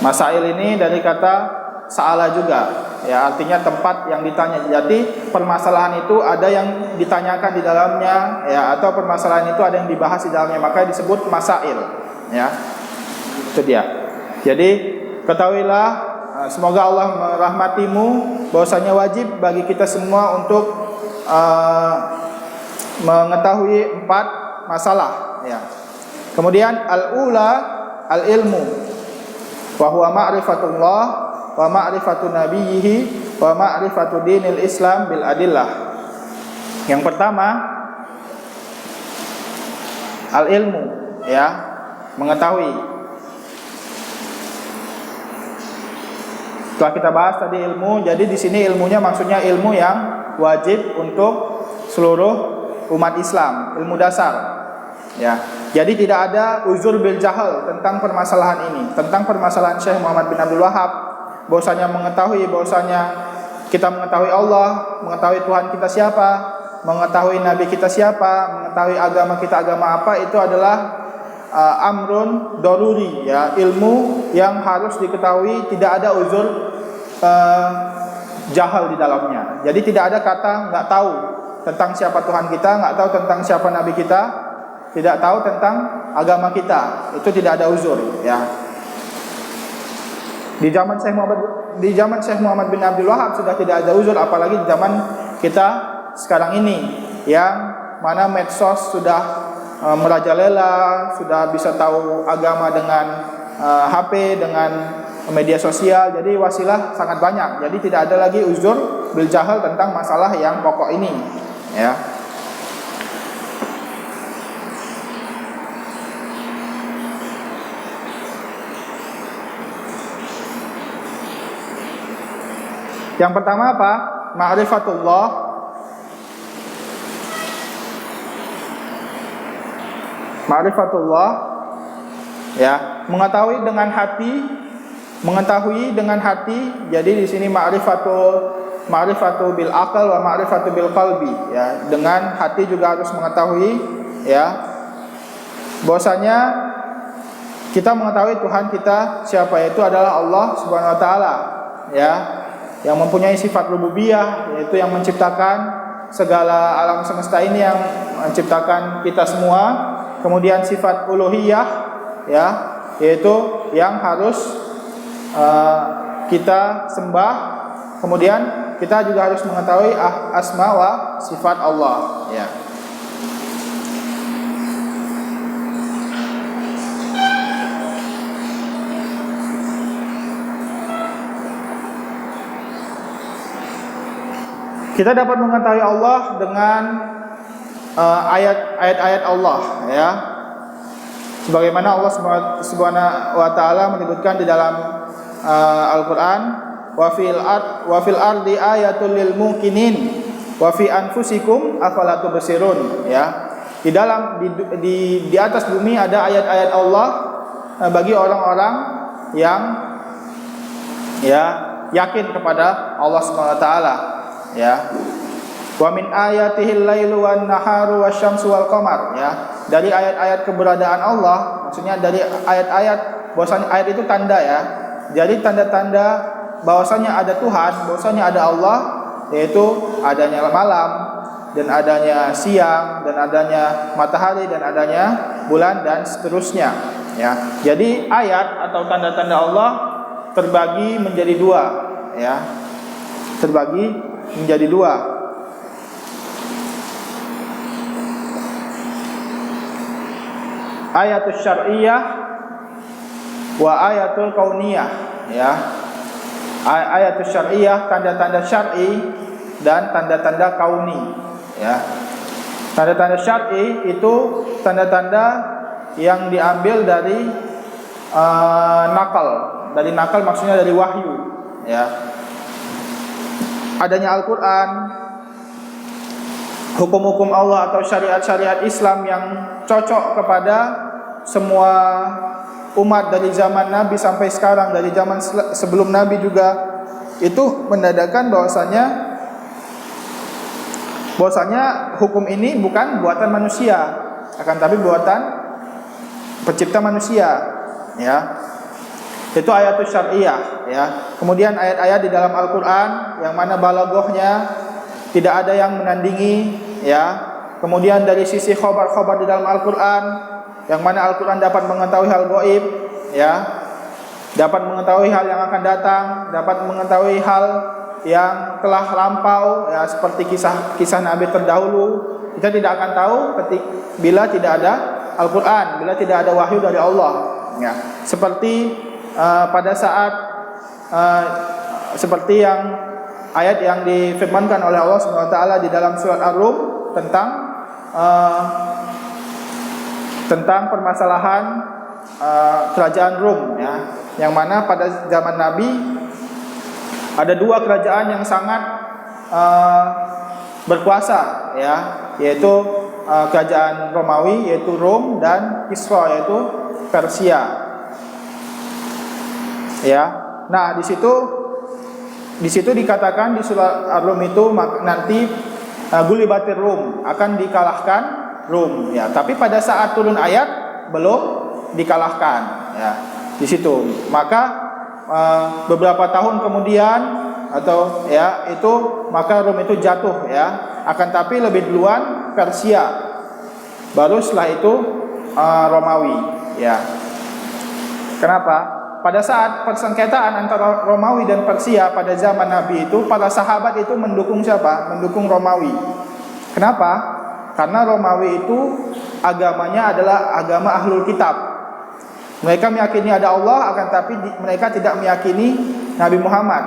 Masail ini dari kata sa'ala juga, ya, artinya tempat yang ditanya. Jadi permasalahan itu ada yang ditanyakan di dalamnya, ya, atau permasalahan itu ada yang dibahas di dalamnya, maka disebut masail, ya. Itu dia. Jadi ketahuilah, semoga Allah merahmatimu, bahwasanya wajib bagi kita semua untuk mengetahui 4 masalah, ya. Kemudian al-ula al-ilmu wa huwa ma'rifatullah wa ma'rifatu nabiyhi wa ma'rifatu dinil Islam bil adillah. Yang pertama al-ilmu, ya, mengetahui. Setelah kita bahas tadi ilmu, jadi di sini ilmunya maksudnya ilmu yang wajib untuk seluruh umat Islam, ilmu dasar. Ya. Jadi tidak ada uzur bil jahal tentang permasalahan ini, tentang permasalahan Syekh Muhammad bin Abdul Wahab. Bahwasanya mengetahui bahwasanya kita mengetahui Allah, mengetahui Tuhan kita siapa, mengetahui Nabi kita siapa, mengetahui agama kita agama apa, itu adalah amrun daruri, ya, ilmu yang harus diketahui, tidak ada uzur jahal di dalamnya. Jadi tidak ada kata nggak tahu tentang siapa Tuhan kita, nggak tahu tentang siapa Nabi kita, tidak tahu tentang agama kita, itu tidak ada uzur, ya. Di zaman Syekh Muhammad bin Abdul Wahab sudah tidak ada uzur, apalagi di zaman kita sekarang ini, yang mana medsos sudah merajalela, sudah bisa tahu agama dengan HP, dengan media sosial. Jadi wasilah sangat banyak. Jadi tidak ada lagi uzur bil jahal tentang masalah yang pokok ini, ya. Yang pertama apa? Ma'rifatullah. Ma'rifatullah, ya, mengetahui dengan hati, mengetahui dengan hati. Jadi di sini ma'rifatu bil aqal wa ma'rifatu bil qalbi, ya. Dengan hati juga harus mengetahui, ya, bahwasanya kita mengetahui Tuhan kita siapa, yaitu adalah Allah Subhanahu wa taala, ya, yang mempunyai sifat rububiyah, yaitu yang menciptakan segala alam semesta ini, yang menciptakan kita semua. Kemudian sifat uluhiyah, ya, yaitu yang harus kita sembah. Kemudian kita juga harus mengetahui asma wa sifat Allah, ya. Kita dapat mengetahui Allah dengan ayat-ayat Allah, ya. Sebagaimana Allah Subhanahu wa taala menyebutkan di dalam Al-Qur'an, wa fil ardi ayatul lil muqinin wa fi anfusikum afala tubsirun, ya. Di atas bumi ada ayat-ayat Allah bagi orang-orang yang, ya, yakin kepada Allah Subhanahu wa taala, ya. Wa min ayatihil lailu wan naharu wasyamsu wal qamar, ya. Dari ayat-ayat keberadaan Allah, maksudnya dari ayat-ayat bahwasanya ayat itu tanda, ya. Jadi tanda-tanda bahwasanya ada Tuhan, bahwasanya ada Allah, yaitu adanya malam dan adanya siang dan adanya matahari dan adanya bulan dan seterusnya, ya. Jadi ayat atau tanda-tanda Allah terbagi menjadi dua, ya. Terbagi menjadi dua. Ayatul syar'iyah wa ayatul kauniyah, ya. Ayatul syar'iyah, tanda-tanda syar'i, dan tanda-tanda kauni, ya. Tanda-tanda syar'i itu tanda-tanda yang diambil dari nakal. Dari nakal maksudnya dari wahyu, ya. Adanya Al-Qur'an, hukum-hukum Allah atau syariat-syariat Islam yang cocok kepada semua umat dari zaman Nabi sampai sekarang, dari zaman sebelum Nabi juga, itu menandakan bahwasanya hukum ini bukan buatan manusia, akan tapi buatan pencipta manusia, ya. Itu ayatul syar'iyah, ya. Kemudian ayat-ayat di dalam Al-Qur'an yang mana balaghahnya tidak ada yang menandingi, ya. Kemudian dari sisi khobar-khobar di dalam Al-Qur'an, yang mana Al-Qur'an dapat mengetahui hal gaib, ya. Dapat mengetahui hal yang akan datang, dapat mengetahui hal yang telah lampau, ya, seperti kisah Nabi terdahulu. Kita tidak akan tahu bila tidak ada Al-Qur'an, bila tidak ada wahyu dari Allah, ya. Seperti pada saat seperti yang ayat yang difirmankan oleh Allah Subhanahu wa taala di dalam surat Ar-Rum tentang permasalahan kerajaan Rum, ya, yang mana pada zaman Nabi ada dua kerajaan yang sangat berkuasa, ya, yaitu kerajaan Romawi yaitu Rom dan Kisra yaitu Persia, ya. Nah, di situ dikatakan di surat Ar-Rum itu nanti gulibatir Rum, akan dikalahkan Rum, ya. Tapi pada saat turun ayat belum dikalahkan, ya. Di situ maka beberapa tahun kemudian atau ya itu maka Rum itu jatuh, ya. Akan tapi lebih duluan Persia, baru setelah itu Romawi, ya. Kenapa? Pada saat persengketaan antara Romawi dan Persia pada zaman Nabi itu, para sahabat itu mendukung siapa? Mendukung Romawi. Kenapa? Karena Romawi itu agamanya adalah agama Ahlul Kitab. Mereka meyakini ada Allah, akan tapi mereka tidak meyakini Nabi Muhammad.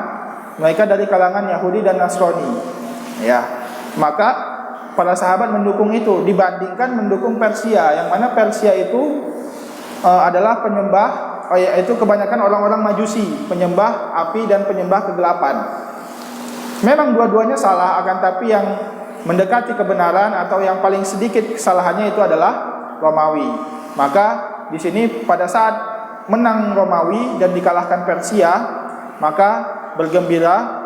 Mereka dari kalangan Yahudi dan Nasrani, ya. Maka para sahabat mendukung itu dibandingkan mendukung Persia, yang mana Persia itu adalah penyembah, yaitu kebanyakan orang-orang Majusi, penyembah api dan penyembah kegelapan. Memang dua-duanya salah, akan tapi yang mendekati kebenaran atau yang paling sedikit kesalahannya itu adalah Romawi. Maka di sini pada saat menang Romawi dan dikalahkan Persia, maka bergembira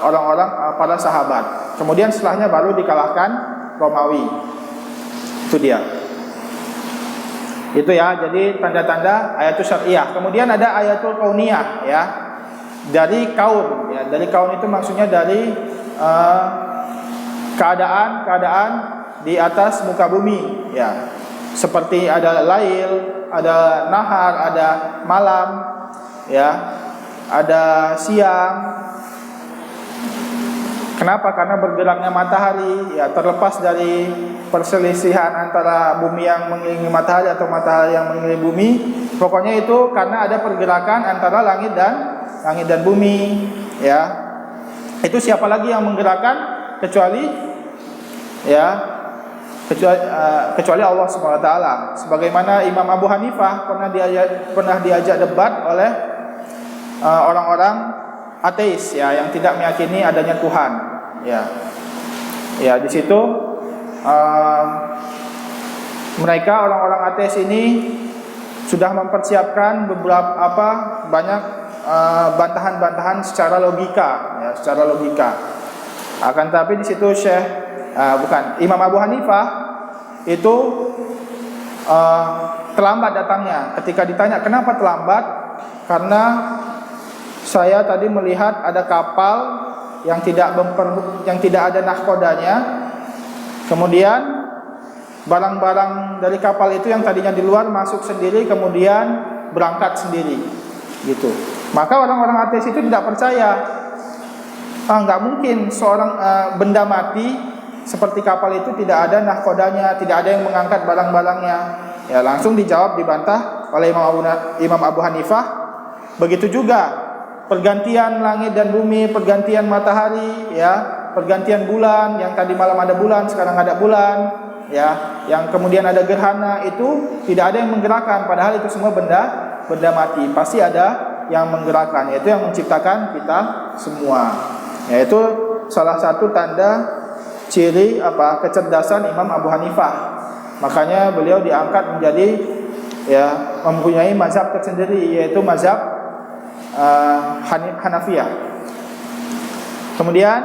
orang-orang para sahabat. Kemudian setelahnya baru dikalahkan Romawi. Itu dia. Itu ya, jadi tanda-tanda ayatul syariah. Kemudian ada ayatul kauniyah, ya. Dari kaun, ya. Dari kaun itu maksudnya dari keadaan di atas muka bumi, ya. Seperti ada lail, ada nahar, ada malam, ya. Ada siang. Kenapa? Karena bergeraknya matahari, ya, terlepas dari perselisihan antara bumi yang mengelilingi matahari atau matahari yang mengelilingi bumi. Pokoknya itu karena ada pergerakan antara langit dan bumi, ya. Itu siapa lagi yang menggerakkan kecuali Allah Subhanahu wa taala. Sebagaimana Imam Abu Hanifah pernah diajak debat oleh orang-orang ateis, ya, yang tidak meyakini adanya Tuhan, ya. Ya, di situ mereka orang-orang ateis ini sudah mempersiapkan banyak bantahan-bantahan secara logika, ya, secara logika. Akan tapi di situ Imam Abu Hanifah itu terlambat datangnya. Ketika ditanya kenapa terlambat, karena saya tadi melihat ada kapal yang tidak ada nahkodanya. Kemudian barang-barang dari kapal itu yang tadinya di luar masuk sendiri, kemudian berangkat sendiri, gitu. Maka orang-orang ateis itu tidak percaya. Nggak mungkin seorang benda mati seperti kapal itu tidak ada nahkodanya, tidak ada yang mengangkat barang-barangnya. Ya, langsung dijawab, dibantah oleh Imam Abu Hanifah. Begitu juga pergantian langit dan bumi, pergantian matahari, ya, pergantian bulan, yang tadi malam ada bulan, sekarang ada bulan, ya, yang kemudian ada gerhana, itu tidak ada yang menggerakkan, padahal itu semua benda mati. Pasti ada yang menggerakkan, yaitu yang menciptakan kita semua. Yaitu salah satu tanda ciri kecerdasan Imam Abu Hanifah. Makanya beliau diangkat menjadi, ya, mempunyai mazhab tersendiri, yaitu mazhab Hanafiyah. Kemudian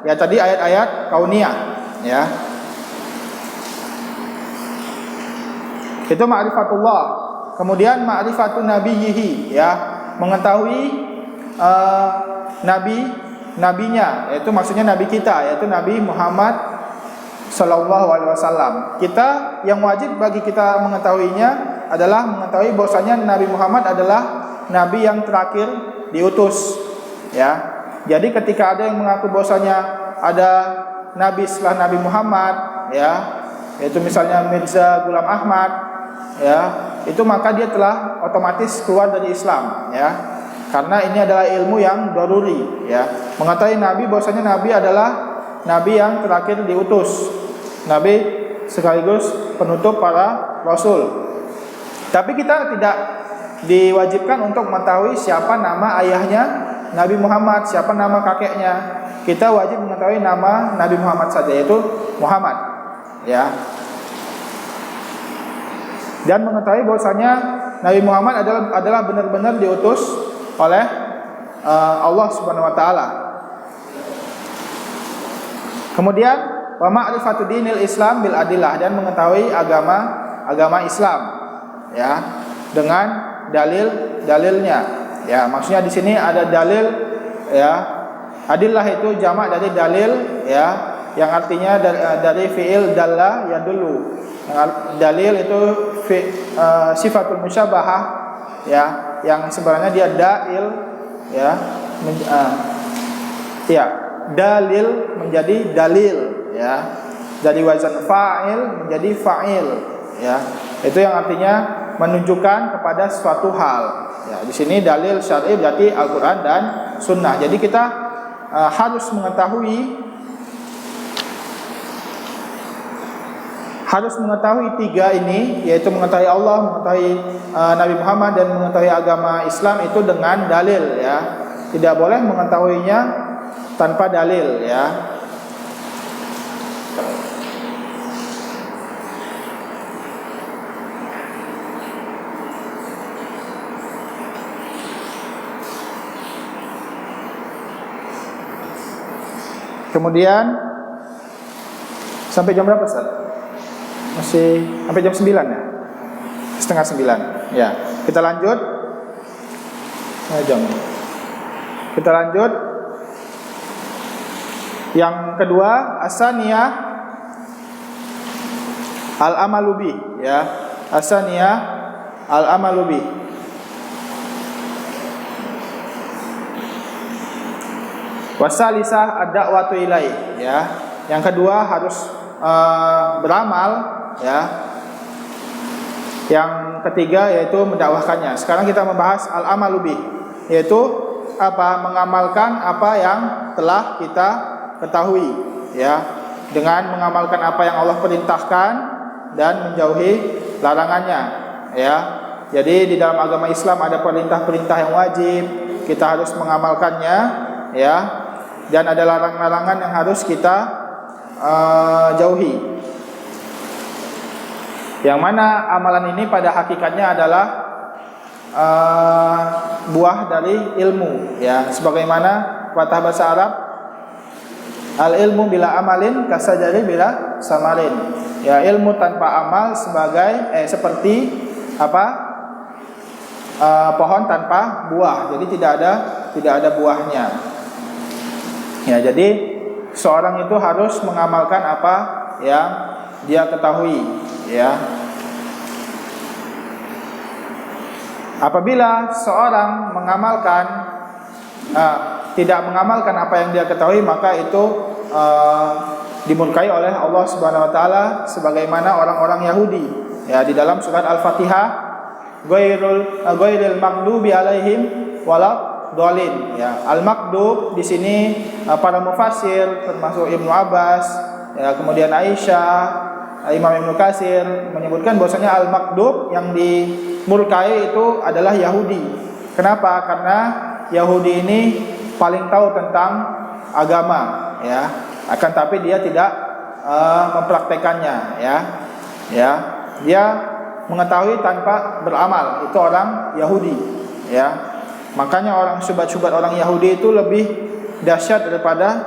ya tadi ayat-ayat kauniyah, ya. Itu ma'rifatullah. Kemudian ma'rifatun nabiyhi, ya, mengetahui nabinya, yaitu maksudnya nabi kita, yaitu Nabi Muhammad sallallahu alaihi wasallam. Kita yang wajib bagi kita mengetahuinya adalah mengetahui bahwasanya Nabi Muhammad adalah nabi yang terakhir diutus, ya. Jadi ketika ada yang mengaku bahwasanya ada nabi setelah Nabi Muhammad, ya, yaitu misalnya Mirza Ghulam Ahmad, ya, itu maka dia telah otomatis keluar dari Islam, ya. Karena ini adalah ilmu yang daruri, ya. Mengetahui Nabi, bahwasanya Nabi adalah Nabi yang terakhir diutus, Nabi sekaligus penutup para Rasul. Tapi kita tidak diwajibkan untuk mengetahui siapa nama ayahnya Nabi Muhammad, siapa nama kakeknya. Kita wajib mengetahui nama Nabi Muhammad saja, yaitu Muhammad, ya. Dan mengetahui bahwasanya Nabi Muhammad adalah benar-benar diutus oleh Allah Subhanahu wa taala. Kemudian wa ma'rifatu dinil Islam bil adillah, dan mengetahui agama Islam, ya, dengan dalilnya, ya. Maksudnya di sini ada dalil, ya. Adillah itu jamak dari dalil, ya, yang artinya dari fiil dalla yadullu. Dalil itu sifatul musyabahah, ya, yang sebenarnya dia dalil, ya, ya, dalil menjadi dalil, ya, dari wazan fa'il menjadi fa'il, ya. Itu yang artinya menunjukkan kepada suatu hal, ya. Di sini dalil syar'i berarti Al-Qur'an dan Sunnah. Jadi kita harus mengetahui tiga ini, yaitu mengetahui Allah, mengetahui Nabi Muhammad, dan mengetahui agama Islam itu dengan dalil, ya. Tidak boleh mengetahuinya tanpa dalil, ya. Kemudian sampai jam berapa, Ustaz? Masih sampai jam 9, ya? Setengah 9. Ya, kita lanjut. Jam. Kita lanjut. Yang kedua, asaniyah al-amalubi, ya. Asaniyah al-amalubi. Wasalisah ad-da'watu ilaih, ya. Yang kedua harus beramal, ya. Yang ketiga yaitu mendakwahkannya. Sekarang kita membahas al-amalubi, yaitu apa? Mengamalkan apa yang telah kita ketahui, ya. Dengan mengamalkan apa yang Allah perintahkan dan menjauhi larangannya, ya. Jadi di dalam agama Islam ada perintah-perintah yang wajib, kita harus mengamalkannya, ya. Dan ada larangan-larangan yang harus kita jauhi. Yang mana amalan ini pada hakikatnya adalah buah dari ilmu, ya. Sebagaimana pepatah bahasa Arab, al ilmu bila amalin kasajari bila samarin. Ya, ilmu tanpa amal seperti apa? Pohon tanpa buah. Jadi tidak ada buahnya. Ya, jadi seorang itu harus mengamalkan apa yang dia ketahui, ya. Apabila seorang tidak mengamalkan apa yang dia ketahui, maka itu dimurkai oleh Allah Subhanahu wa taala, sebagaimana orang-orang Yahudi, ya. Di dalam surat Al-Fatihah, ghairil maghdubi alaihim walad dolin, ya. Al-Makdub di sini para mufassir termasuk Ibnu Abbas, ya, kemudian Aisyah, Imam Ibnu Katsir menyebutkan bahwasanya Al-Makdub yang dimurkai itu adalah Yahudi. Kenapa? Karena Yahudi ini paling tahu tentang agama, ya. Akan tapi dia tidak mempraktekannya, ya. Ya, dia mengetahui tanpa beramal. Itu orang Yahudi, ya. Makanya orang syubhat-syubhat orang Yahudi itu lebih dahsyat daripada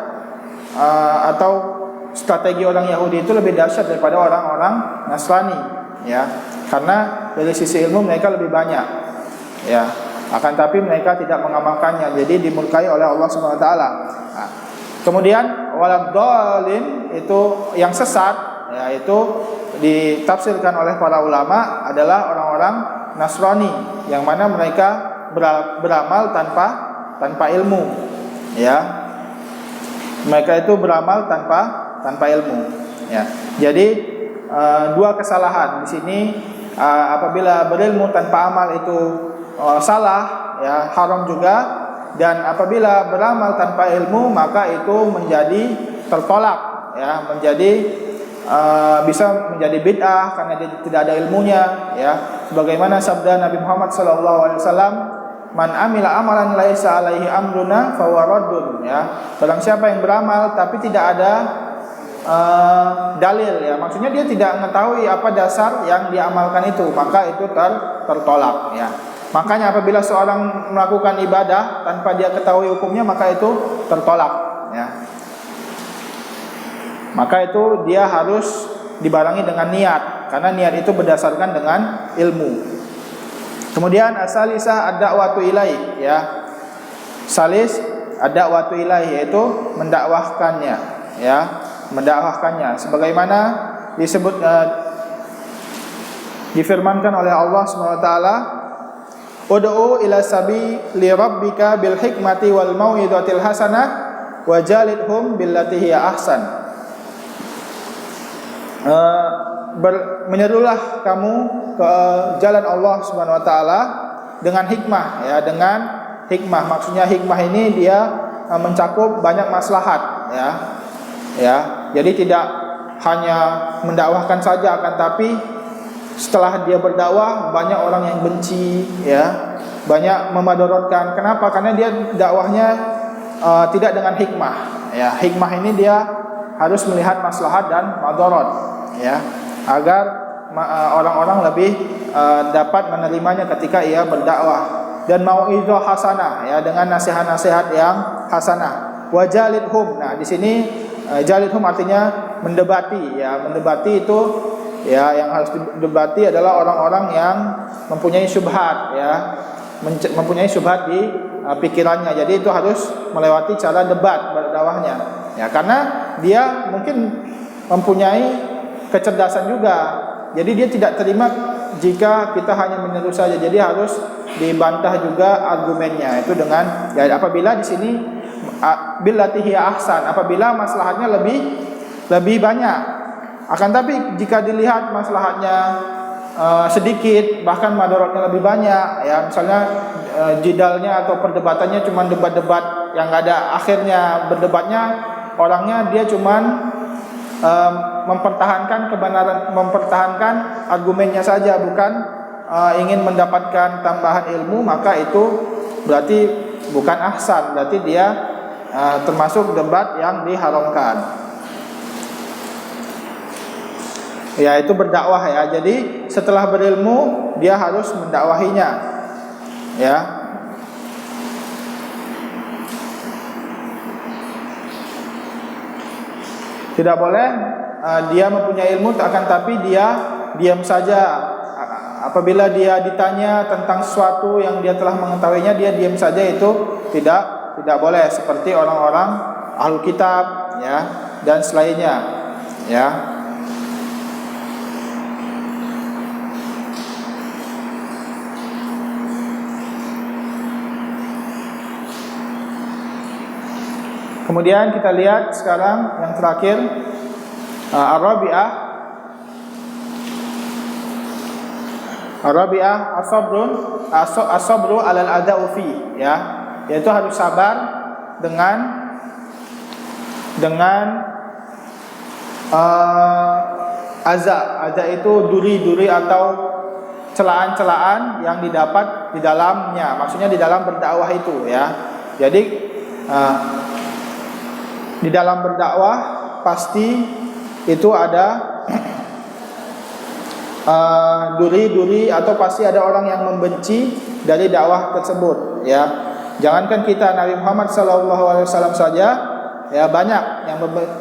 atau strategi orang Yahudi itu lebih dahsyat daripada orang-orang Nasrani, ya. Karena dari sisi ilmu mereka lebih banyak, ya. Akan tapi mereka tidak mengamalkannya, jadi dimurkai oleh Allah Subhanahu wa taala. Nah, kemudian waladhdallin itu yang sesat, ya, itu ditafsirkan oleh para ulama adalah orang-orang Nasrani, yang mana mereka beramal tanpa ilmu, ya. Mereka itu beramal tanpa ilmu, ya. Jadi dua kesalahan di sini apabila berilmu tanpa amal itu salah, ya, haram juga. Dan apabila beramal tanpa ilmu maka itu menjadi tertolak, ya, bisa menjadi bid'ah karena dia tidak ada ilmunya, ya. Sebagaimana sabda Nabi Muhammad SAW, man amila amalan laisa alaihi amruna fahuwa raddun, ya. Barang siapa yang beramal tapi tidak ada dalil, ya, maksudnya dia tidak mengetahui apa dasar yang diamalkan itu, maka itu tertolak, ya. Makanya apabila seorang melakukan ibadah tanpa dia ketahui hukumnya maka itu tertolak, ya. Maka itu dia harus dibarengi dengan niat, karena niat itu berdasarkan dengan ilmu. Kemudian asalisah ad-da'watu ilaih, ya. Salis ad-da'watu ilaih yaitu mendakwahkannya, ya, mendakwahkannya sebagaimana disebut difirmankan oleh Allah Subhanahu wa taala, ud'u ila sabili rabbika bil hikmati wal mau'izatil hasanah wajadilhum billati hiya ahsan. Menyerulah kamu ke jalan Allah Subhanahu wa taala dengan hikmah, ya, dengan hikmah. Maksudnya hikmah ini dia mencakup banyak maslahat, ya. Ya, jadi tidak hanya mendakwahkan saja, akan tapi setelah dia berdakwah banyak orang yang benci, ya, banyak memadorotkan. Kenapa? Karena dia dakwahnya tidak dengan hikmah, ya. Hikmah ini dia harus melihat maslahat dan madorot, ya, agar orang-orang lebih dapat menerimanya ketika ia berdakwah. Dan mau'izah hasanah, ya, dengan nasihat-nasihat yang hasanah. Wajalidhum. Nah, di sini jalidhum artinya mendebati, ya. Mendebati itu, ya, yang harus didebati adalah orang-orang yang mempunyai syubhat, ya, mempunyai syubhat di pikirannya. Jadi itu harus melewati cara debat berdakwahnya, ya, karena dia mungkin mempunyai kecerdasan juga. Jadi dia tidak terima jika kita hanya menyeru saja. Jadi harus dibantah juga argumennya. Itu dengan, ya, apabila di sini billati hiya ahsan, apabila maslahatnya lebih banyak. Akan tapi jika dilihat maslahatnya sedikit, bahkan madorotnya lebih banyak, ya, misalnya jidalnya atau perdebatannya cuma debat-debat yang nggak ada akhirnya, berdebatnya orangnya dia cuma mempertahankan kebenaran, mempertahankan argumennya saja, bukan ingin mendapatkan tambahan ilmu, maka itu berarti bukan ahsan, berarti dia termasuk debat yang diharamkan. Ya, itu berdakwah, ya. Jadi setelah berilmu dia harus mendakwahinya, ya. Tidak boleh dia mempunyai ilmu akan tapi dia diam saja. Apabila dia ditanya tentang sesuatu yang dia telah mengetahuinya, dia diam saja, itu tidak boleh, seperti orang-orang ahlul kitab, ya, dan selainnya, ya. Kemudian kita lihat sekarang yang terakhir, Ar-Rabi'ah as-sabru 'alal ada'u fi, ya, yaitu harus sabar dengan aza itu duri-duri atau celaan-celaan yang didapat di dalamnya, maksudnya di dalam berdakwah itu, ya. Jadi di dalam berdakwah pasti itu ada duri-duri atau pasti ada orang yang membenci dari dakwah tersebut, ya. Jangankan kita, Nabi Muhammad SAW saja, ya, banyak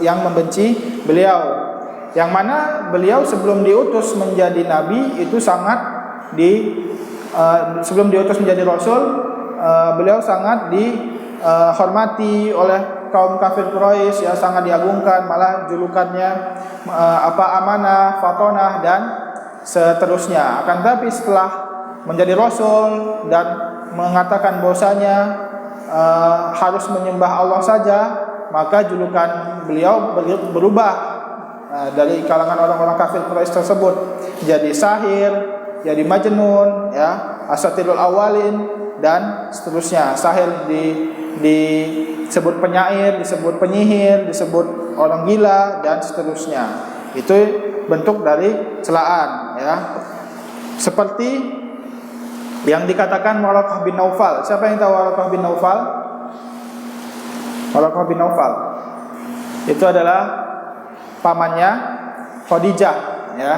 yang membenci beliau. Yang mana beliau sebelum diutus menjadi nabi itu sangat sebelum diutus menjadi rasul, beliau sangat dihormati oleh kaum kafir Quraisy, ya, sangat diagungkan, malah julukannya amanah, fatonah, dan seterusnya. Akan tapi setelah menjadi rasul dan mengatakan bahwasanya harus menyembah Allah saja, maka julukan beliau berubah dari kalangan orang-orang kafir Quraisy tersebut jadi sahir, jadi majnun, ya, asatirul awalin dan seterusnya. Sahir disebut penyair, disebut penyihir, disebut orang gila dan seterusnya. Itu bentuk dari celaan, ya. Seperti yang dikatakan Waraqah bin Naufal. Siapa yang tahu Waraqah bin Naufal? Waraqah bin Naufal itu adalah pamannya Khadijah, ya.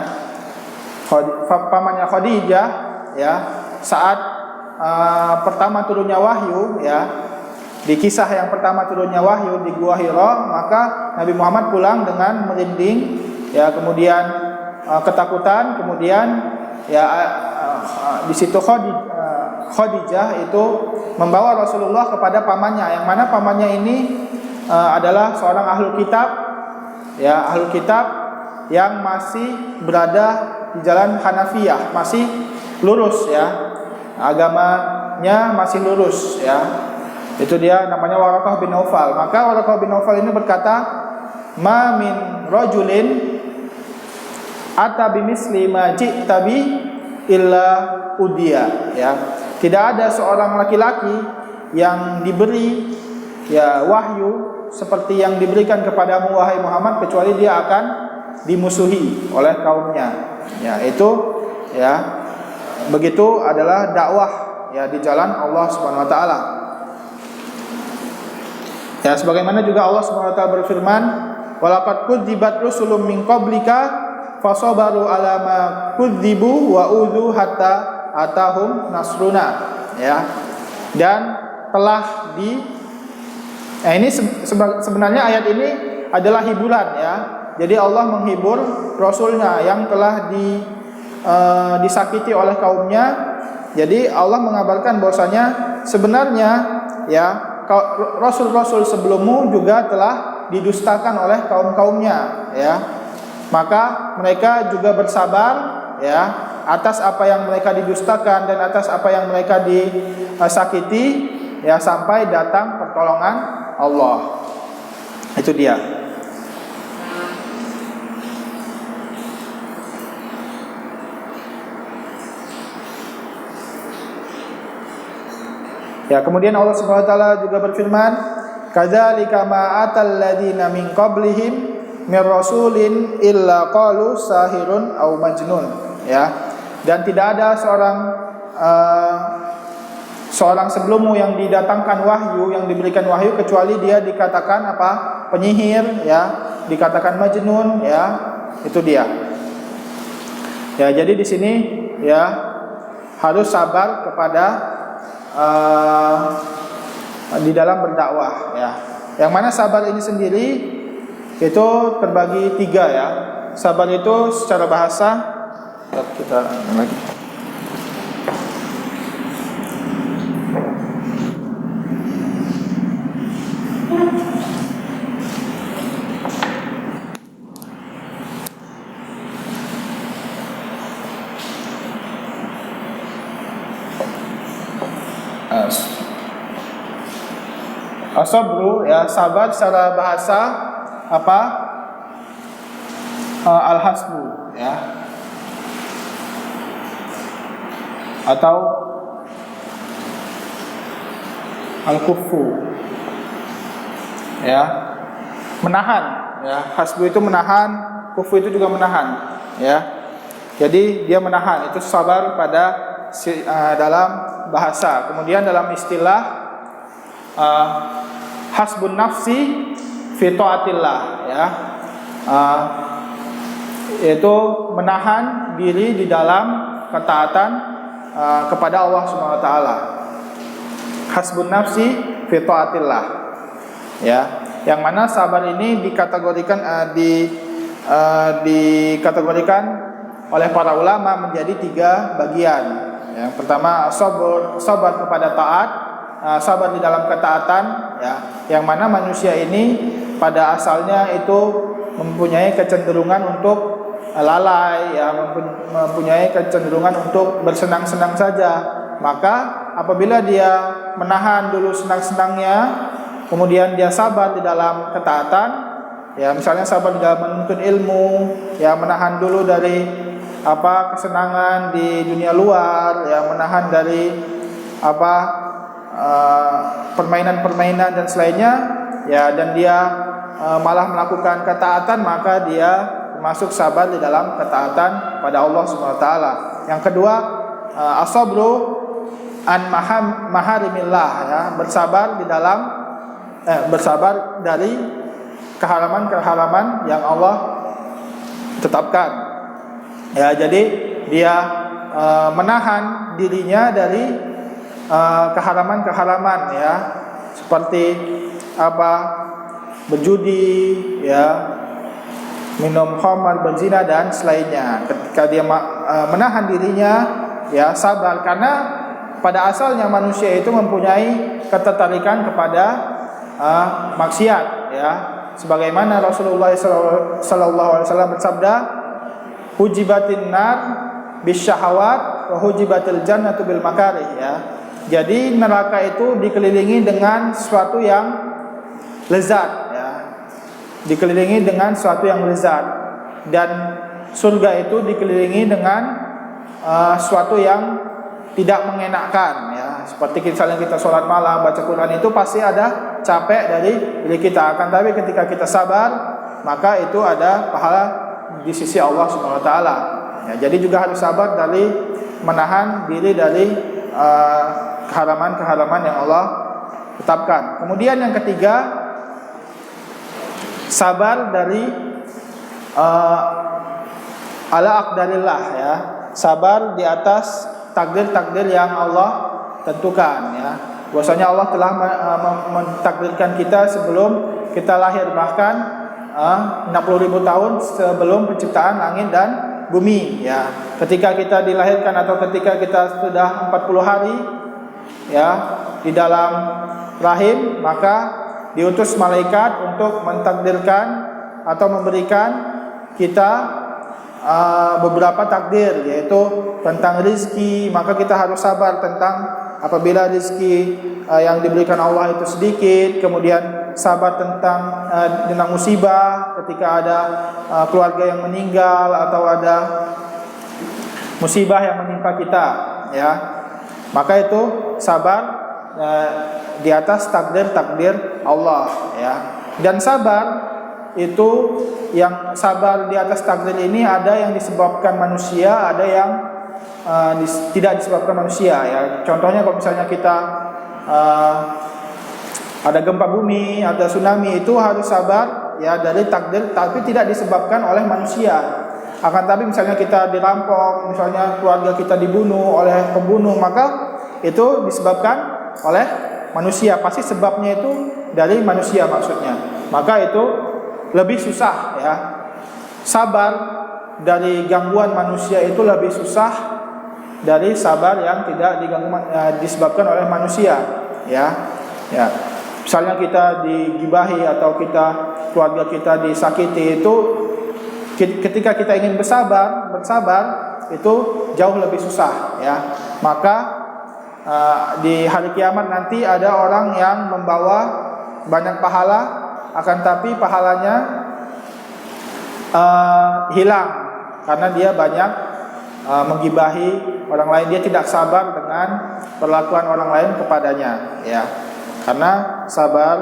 Pamannya Khadijah, ya, saat pertama turunnya wahyu, ya, di kisah yang pertama turunnya wahyu di Gua Hira, maka Nabi Muhammad pulang dengan merinding, ya, kemudian ketakutan, kemudian, ya, di situ Khadijah itu membawa Rasulullah kepada pamannya, yang mana pamannya ini adalah seorang ahlul kitab, ya, ahlul kitab yang masih berada di jalan Hanafiyah, masih lurus, ya, agamanya masih lurus, ya. Itu dia namanya Waraqah bin Naufal. Maka Waraqah bin Naufal ini berkata, "Ma min rajulin ata bimisli ma ji'ta bi illa udiya." Ya. Tidak ada seorang laki-laki yang diberi, ya, wahyu seperti yang diberikan kepadamu wahai Muhammad, kecuali dia akan dimusuhi oleh kaumnya. Ya, itu, ya, begitu adalah dakwah, ya, di jalan Allah Subhanahu wa taala. Ya, sebagaimana juga Allah Subhanahu wa taala berfirman, "Walaqad kudzibat rusulun min qablika fasabaru ala ma kudzibu wa udzu hatta atahum nasruna." Ya. Dan telah ini sebenarnya ayat ini adalah hiburan, ya. Jadi Allah menghibur Rasulnya yang telah disakiti oleh kaumnya. Jadi Allah mengabarkan bahwasanya sebenarnya, ya, Rasul-Rasul sebelummu juga telah didustakan oleh kaum-kaumnya, ya. Maka mereka juga bersabar, ya, atas apa yang mereka didustakan dan atas apa yang mereka disakiti, ya, sampai datang pertolongan Allah. Itu dia. Ya, kemudian Allah Subhanahu wa taala juga berfirman, "Kadzalika ma atal ladzina min qablihim mir rasulin illa qalu sahirun aw majnun." Ya. Dan tidak ada seorang sebelummu yang didatangkan wahyu, yang diberikan wahyu, kecuali dia dikatakan apa? Penyihir, ya, dikatakan majnun, ya. Itu dia. Ya, jadi di sini, ya, harus sabar kepada di dalam berdakwah, ya. Yang mana sabar ini sendiri itu terbagi 3, ya. Sabar itu secara bahasa, kita lagi. As-sabru, ya, sabar secara bahasa apa? Al-hasbu, ya, atau al-kufu, ya, menahan, ya. Hasbu itu menahan, kufu itu juga menahan, ya. Jadi dia menahan, itu sabar pada dalam bahasa. Kemudian dalam istilah hasbun nafsi fi taatillah, ya, yaitu menahan diri di dalam ketaatan kepada Allah Subhanahu wa taala. Hasbun nafsi fi taatillah, ya, yang mana sabar ini dikategorikan dikategorikan oleh para ulama menjadi 3 bagian. Yang pertama sabar kepada taat, sabar di dalam ketaatan, ya, yang mana manusia ini pada asalnya itu mempunyai kecenderungan untuk lalai, ya, mempunyai kecenderungan untuk bersenang-senang saja. Maka apabila dia menahan dulu senang-senangnya, kemudian dia sabar di dalam ketaatan, ya, misalnya sabar di dalam menuntut ilmu, ya, menahan dulu dari kesenangan di dunia luar, ya, menahan dari permainan-permainan dan selainnya, ya, dan dia malah melakukan ketaatan, maka dia masuk sabar di dalam ketaatan pada Allah Subhanahu wa taala. Yang kedua, as-sabru an maharimillah, ya, bersabar di dalam bersabar dari keharaman-keharaman yang Allah tetapkan. Ya, jadi dia menahan dirinya dari keharaman-keharaman, ya, seperti berjudi, ya, minum khamar, berzina dan selainnya. Ketika dia menahan dirinya, ya, sabar, karena pada asalnya manusia itu mempunyai ketertarikan kepada maksiat, ya, sebagaimana Rasulullah sallallahu alaihi wasallam bersabda, hujibatin nar bisyahawat wa hujibatil jannatu bil makarih, ya. Jadi neraka itu dikelilingi dengan sesuatu yang lezat, ya, dikelilingi dengan sesuatu yang lezat, dan surga itu dikelilingi dengan sesuatu yang tidak mengenakkan, ya. Seperti misalnya kita sholat malam, baca Quran, itu pasti ada capek dari diri kita. Akan tapi ketika kita sabar, maka itu ada pahala di sisi Allah Subhanahu wa taala. Ya, jadi juga harus sabar dari menahan diri dari keharaman-keharaman yang Allah tetapkan. Kemudian yang ketiga, sabar dari ala aqdarillah, ya, sabar di atas takdir-takdir yang Allah tentukan, ya. Bahwasanya Allah telah mentakdirkan kita sebelum kita lahir, bahkan 60.000 tahun sebelum penciptaan langit dan bumi, ya. Ketika kita dilahirkan atau ketika kita sudah 40 hari, ya, di dalam rahim, maka diutus malaikat untuk mentakdirkan atau memberikan kita beberapa takdir, yaitu tentang rizki. Maka kita harus sabar tentang apabila rizki yang diberikan Allah itu sedikit, kemudian sabar tentang musibah ketika ada keluarga yang meninggal atau ada musibah yang menimpa kita, ya. Maka itu sabar di atas takdir-takdir Allah, ya. Dan sabar itu, yang sabar di atas takdir ini, ada yang disebabkan manusia, ada yang tidak disebabkan manusia, ya. Contohnya kalau misalnya kita ada gempa bumi, ada tsunami, itu harus sabar, ya, dari takdir, tapi tidak disebabkan oleh manusia. Akan tapi misalnya kita dirampok, misalnya keluarga kita dibunuh oleh pembunuh, maka itu disebabkan oleh manusia. Pasti sebabnya itu dari manusia maksudnya. Maka itu lebih susah, ya. Sabar dari gangguan manusia itu lebih susah dari sabar yang tidak disebabkan oleh manusia, ya. Ya. Misalnya kita digibahi atau keluarga kita disakiti, itu ketika kita ingin bersabar itu jauh lebih susah, ya. Maka di hari kiamat nanti ada orang yang membawa banyak pahala, akan tapi pahalanya hilang karena dia banyak menggibahi orang lain. Dia tidak sabar dengan perlakuan orang lain kepadanya, ya. Karena sabar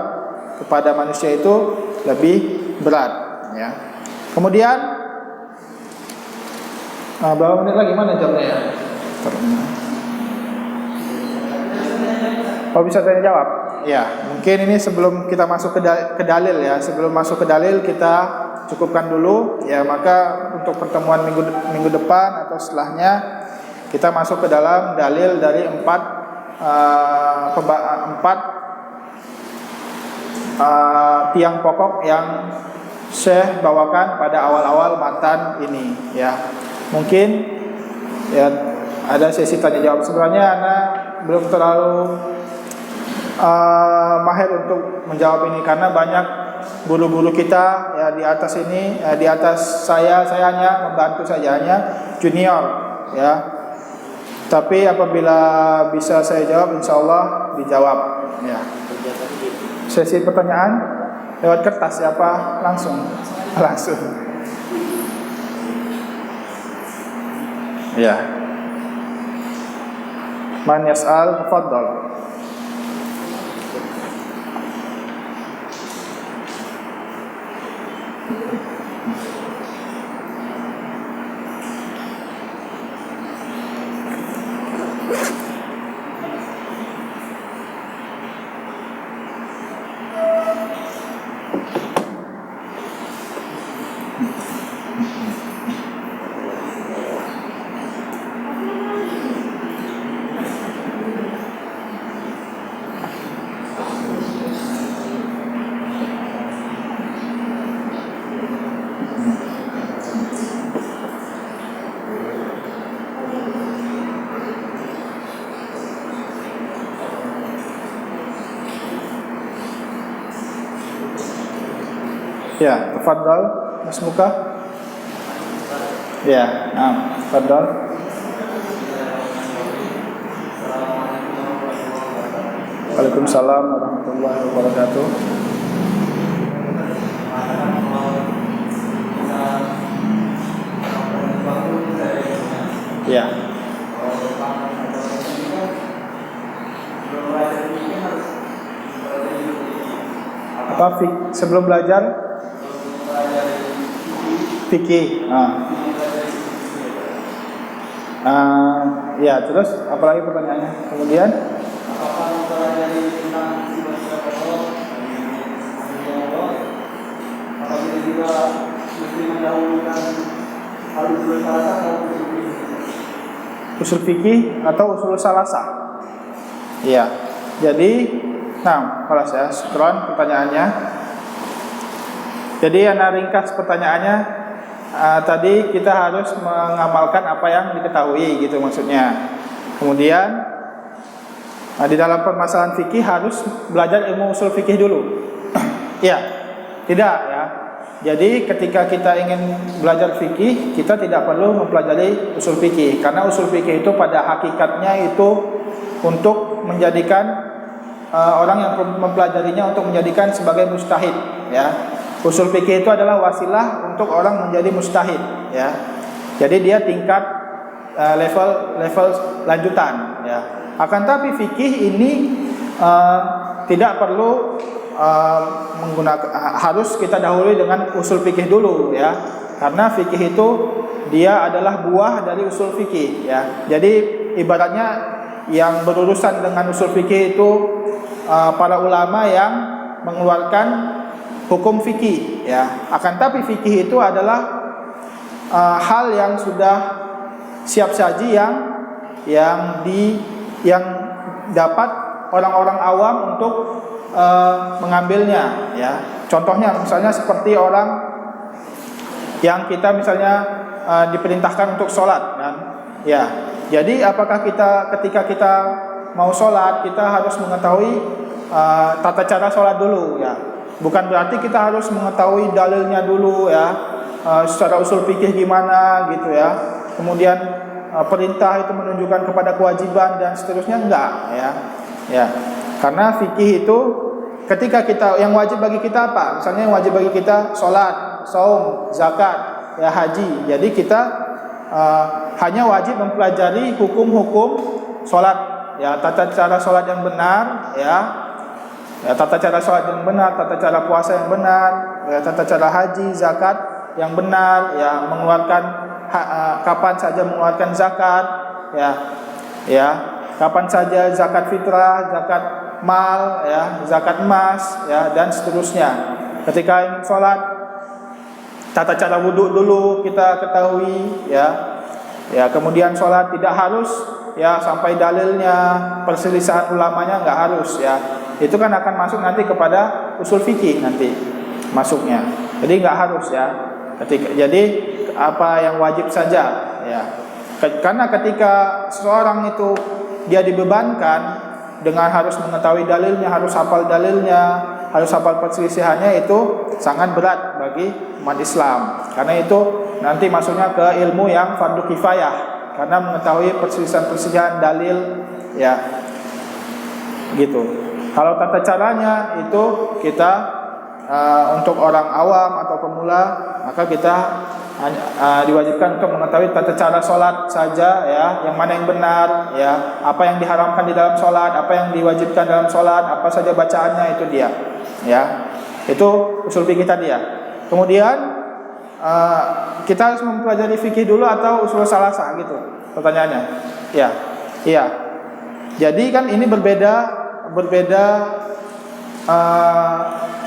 kepada manusia itu lebih berat, ya. Kemudian berapa menit lagi, mana jamnya, ya? Oh, bisa tanya jawab? Ya, mungkin ini sebelum kita masuk ke dalil, ya. Sebelum masuk ke dalil kita cukupkan dulu, ya. Maka untuk pertemuan minggu depan atau setelahnya kita masuk ke dalam dalil dari empat tiang pokok yang Syekh bawakan pada awal-awal matan ini, ya. Mungkin, ya, ada sesi tanya jawab. Sebenarnya Ana belum terlalu mahir untuk menjawab ini karena banyak guru-guru kita, ya, di atas ini, di atas saya hanya membantu saja, hanya junior, ya. Tapi apabila bisa saya jawab, insya Allah dijawab, ya. Sesi pertanyaan lewat kertas, siapa langsung. Ya. Man yas'al, tafadhal. Ya, tafadhal Mas Muka. Ya, tafadhal. Waalaikumsalam warahmatullahi wabarakatuh. Ya. Apa sebelum belajar fikih? Ya, terus apalagi pertanyaannya? Kemudian usul fikih atau usul salasa? Iya. Jadi, kalau saya scroll pertanyaannya. Jadi ana ringkas pertanyaannya. Tadi kita harus mengamalkan apa yang diketahui, gitu maksudnya. Kemudian di dalam permasalahan fikih harus belajar ilmu usul fikih dulu. Ya, tidak ya. Jadi ketika kita ingin belajar fikih, kita tidak perlu mempelajari usul fikih, karena usul fikih itu pada hakikatnya itu untuk menjadikan orang yang mempelajarinya untuk menjadikan sebagai mujtahid, ya. Usul fikih itu adalah wasilah untuk orang menjadi mujtahid, ya. Jadi dia tingkat level lanjutan, ya. Akan tapi fikih ini tidak perlu menggunakan, harus kita dahului dengan usul fikih dulu, ya. Karena fikih itu dia adalah buah dari usul fikih, ya. Jadi ibaratnya yang berurusan dengan usul fikih itu para ulama yang mengeluarkan hukum fikih, ya. Akan tapi fikih itu adalah hal yang sudah siap saji yang dapat orang-orang awam untuk mengambilnya, ya. Contohnya misalnya seperti orang yang kita misalnya diperintahkan untuk sholat, kan? Ya. Jadi apakah ketika kita mau sholat, kita harus mengetahui tata cara sholat dulu, ya. Bukan berarti kita harus mengetahui dalilnya dulu, ya, secara usul fikih gimana gitu, ya. Kemudian perintah itu menunjukkan kepada kewajiban dan seterusnya, enggak, ya. Ya. Karena fikih itu ketika kita, yang wajib bagi kita apa? Misalnya yang wajib bagi kita sholat, saum, zakat, ya, haji. Jadi kita hanya wajib mempelajari hukum-hukum sholat, ya, tata cara sholat yang benar, ya. Ya, tata cara sholat yang benar, tata cara puasa yang benar, ya, tata cara haji, zakat yang benar, ya, mengeluarkan kapan saja mengeluarkan zakat, ya, kapan saja zakat fitrah, zakat mal, ya, zakat emas, ya, dan seterusnya. Ketika ingin sholat, tata cara wudhu dulu kita ketahui, ya. Ya, kemudian sholat tidak harus, ya, sampai dalilnya, perselisihan ulamanya nggak harus, ya. Itu kan akan masuk nanti kepada usul fikih nanti masuknya. Jadi nggak harus, ya. Jadi apa yang wajib saja, ya. Karena ketika seorang itu dia dibebankan dengan harus mengetahui dalilnya, harus hafal dalilnya, harus hafal perselisihannya, itu sangat berat bagi umat Islam. Karena itu nanti masuknya ke ilmu yang fardu kifayah, karena mengetahui perselisihan dalil, ya. Gitu. Kalau tata caranya itu kita untuk orang awam atau pemula, maka kita diwajibkan untuk mengetahui tata cara sholat saja, ya, yang mana yang benar, ya, apa yang diharamkan di dalam sholat, apa yang diwajibkan dalam sholat, apa saja bacaannya, itu dia, ya, itu usul fikih tadi ya. Kemudian kita harus mempelajari fikih dulu atau usul salasah gitu, pertanyaannya, ya, iya. Jadi kan ini berbeda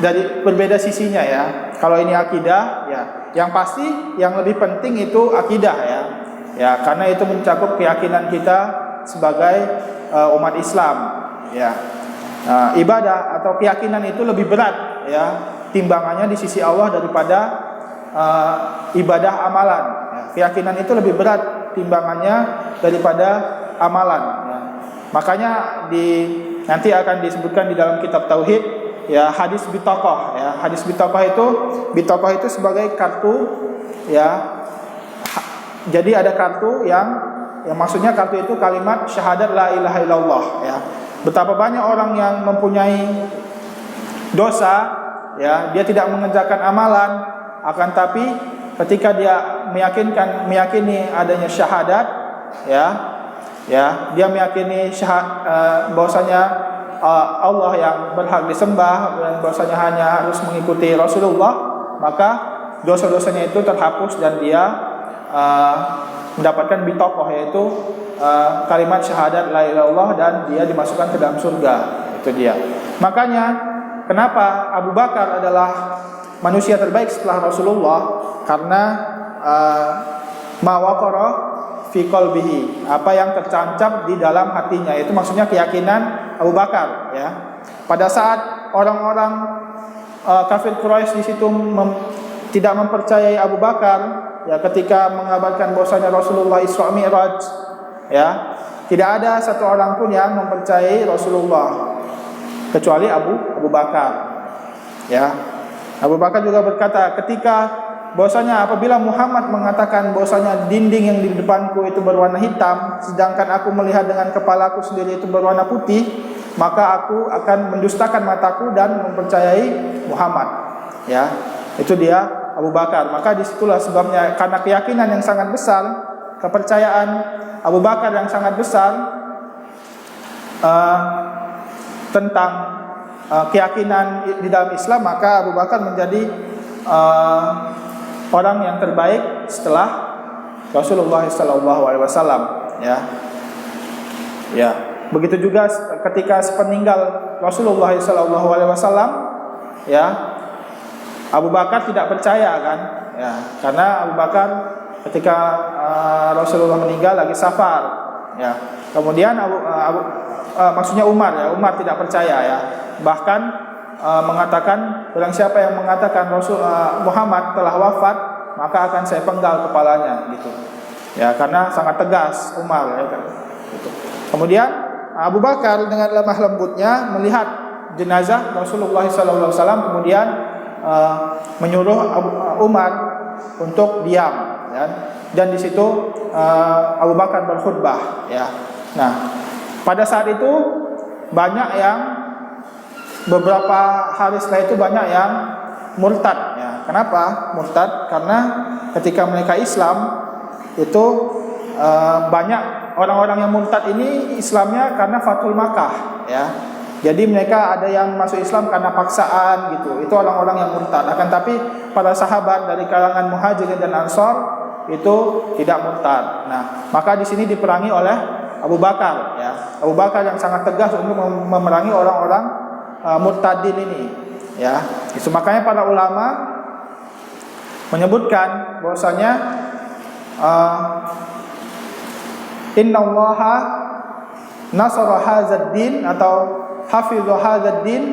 dari berbeda sisinya ya. Kalau ini akidah, ya, yang pasti yang lebih penting itu akidah ya. Ya, karena itu mencakup keyakinan kita sebagai umat Islam ya. Ibadah atau keyakinan itu lebih berat ya timbangannya di sisi Allah daripada ibadah amalan ya. Keyakinan itu lebih berat timbangannya daripada amalan ya. Makanya nanti akan disebutkan di dalam kitab tauhid ya, hadis bitaqah ya. Hadis bitaqah itu sebagai kartu ya. Jadi ada kartu yang maksudnya kartu itu kalimat syahadat la ilaha illallah ya. Betapa banyak orang yang mempunyai dosa ya, dia tidak mengerjakan amalan, akan tapi ketika dia meyakini adanya syahadat ya, dia meyakini bahwasanya Allah yang berhak disembah dan bahwasanya hanya harus mengikuti Rasulullah, maka dosa-dosanya itu terhapus dan dia mendapatkan bitaqah, yaitu kalimat syahadat la ilaha illallah, dan dia dimasukkan ke dalam surga. Itu dia. Makanya kenapa Abu Bakar adalah manusia terbaik setelah Rasulullah? Karena ma waqara fi qalbihi, apa yang tercancap di dalam hatinya, itu maksudnya keyakinan Abu Bakar ya. Pada saat orang-orang kafir Quraisy di situ tidak mempercayai Abu Bakar ya, ketika mengabarkan bahwasanya Rasulullah Isra Mi'raj ya, tidak ada satu orang pun yang mempercayai Rasulullah kecuali Abu Bakar ya. Abu Bakar juga berkata ketika bahwasanya apabila Muhammad mengatakan bahwasanya dinding yang di depanku itu berwarna hitam, sedangkan aku melihat dengan kepalaku sendiri itu berwarna putih, maka aku akan mendustakan mataku dan mempercayai Muhammad ya. Itu dia Abu Bakar. Maka disitulah sebabnya, karena keyakinan yang sangat besar, kepercayaan Abu Bakar yang sangat besar tentang keyakinan di dalam Islam, maka Abu Bakar menjadi orang yang terbaik setelah Rasulullah SAW ya. Ya, begitu juga ketika sepeninggal Rasulullah SAW ya, Abu Bakar tidak percaya kan ya, karena Abu Bakar ketika Rasulullah meninggal lagi safar ya. Kemudian maksudnya Umar tidak percaya ya, bahkan mengatakan barang siapa yang mengatakan Muhammad telah wafat, maka akan saya penggal kepalanya gitu ya, karena sangat tegas Umar ya kan gitu. Kemudian Abu Bakar dengan lemah lembutnya melihat jenazah Rasulullah SAW, kemudian menyuruh Umar untuk diam ya. Dan di situ Abu Bakar berkhutbah ya. Nah, pada saat itu banyak yang beberapa hari setelah itu banyak yang murtad ya. Kenapa murtad? Karena ketika mereka Islam itu banyak orang-orang yang murtad ini Islamnya karena Fathul Makkah ya. Jadi mereka ada yang masuk Islam karena paksaan gitu. Itu orang-orang yang murtad. Akan tapi para sahabat dari kalangan Muhajirin dan Ansor itu tidak murtad. Nah, maka di sini diperangi oleh Abu Bakar ya. Abu Bakar yang sangat tegas untuk memerangi orang-orang murtadin ini ya. Itu makanya para ulama menyebutkan bahwasanya innallaha nasara hadzal din atau hafidhu hadzal din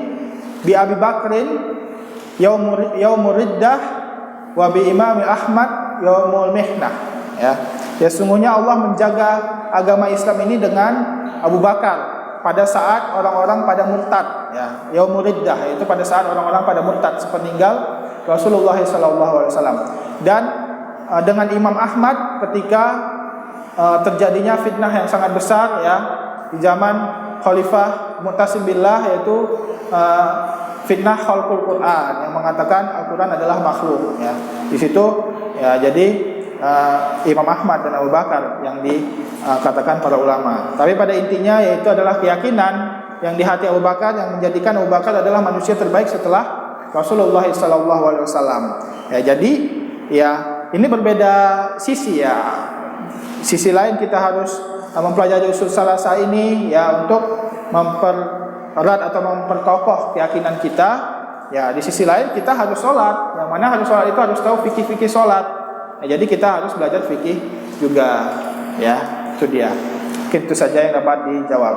bi Abi Bakrin yaumur riddah wa bi Imam Ahmad yaumul mihnah ya. Ya, sesungguhnya Allah menjaga agama Islam ini dengan Abu Bakar pada saat orang-orang pada murtad ya, yaumur riddah, yaitu pada saat orang-orang pada murtad sepeninggal Rasulullah SAW. Dan dengan Imam Ahmad ketika terjadinya fitnah yang sangat besar ya di zaman Khalifah Mu'tasim billah, yaitu fitnah khalqul Quran yang mengatakan Al-Quran adalah makhluk ya. Di situ Ya, jadi Imam Ahmad dan Abu Bakar yang dikatakan para ulama. Tapi pada intinya yaitu adalah keyakinan yang di hati Abu Bakar yang menjadikan Abu Bakar adalah manusia terbaik setelah Rasulullah SAW. Ya, jadi ya ini berbeda sisi ya. Sisi lain kita harus mempelajari usul salasa ini ya untuk mempererat atau memperkokoh keyakinan kita. Ya, di sisi lain kita harus sholat. Yang mana harus sholat itu harus tahu fikih-fikih sholat. Ya, jadi kita harus belajar fikih juga. Ya, itu dia. Mungkin itu saja yang dapat dijawab.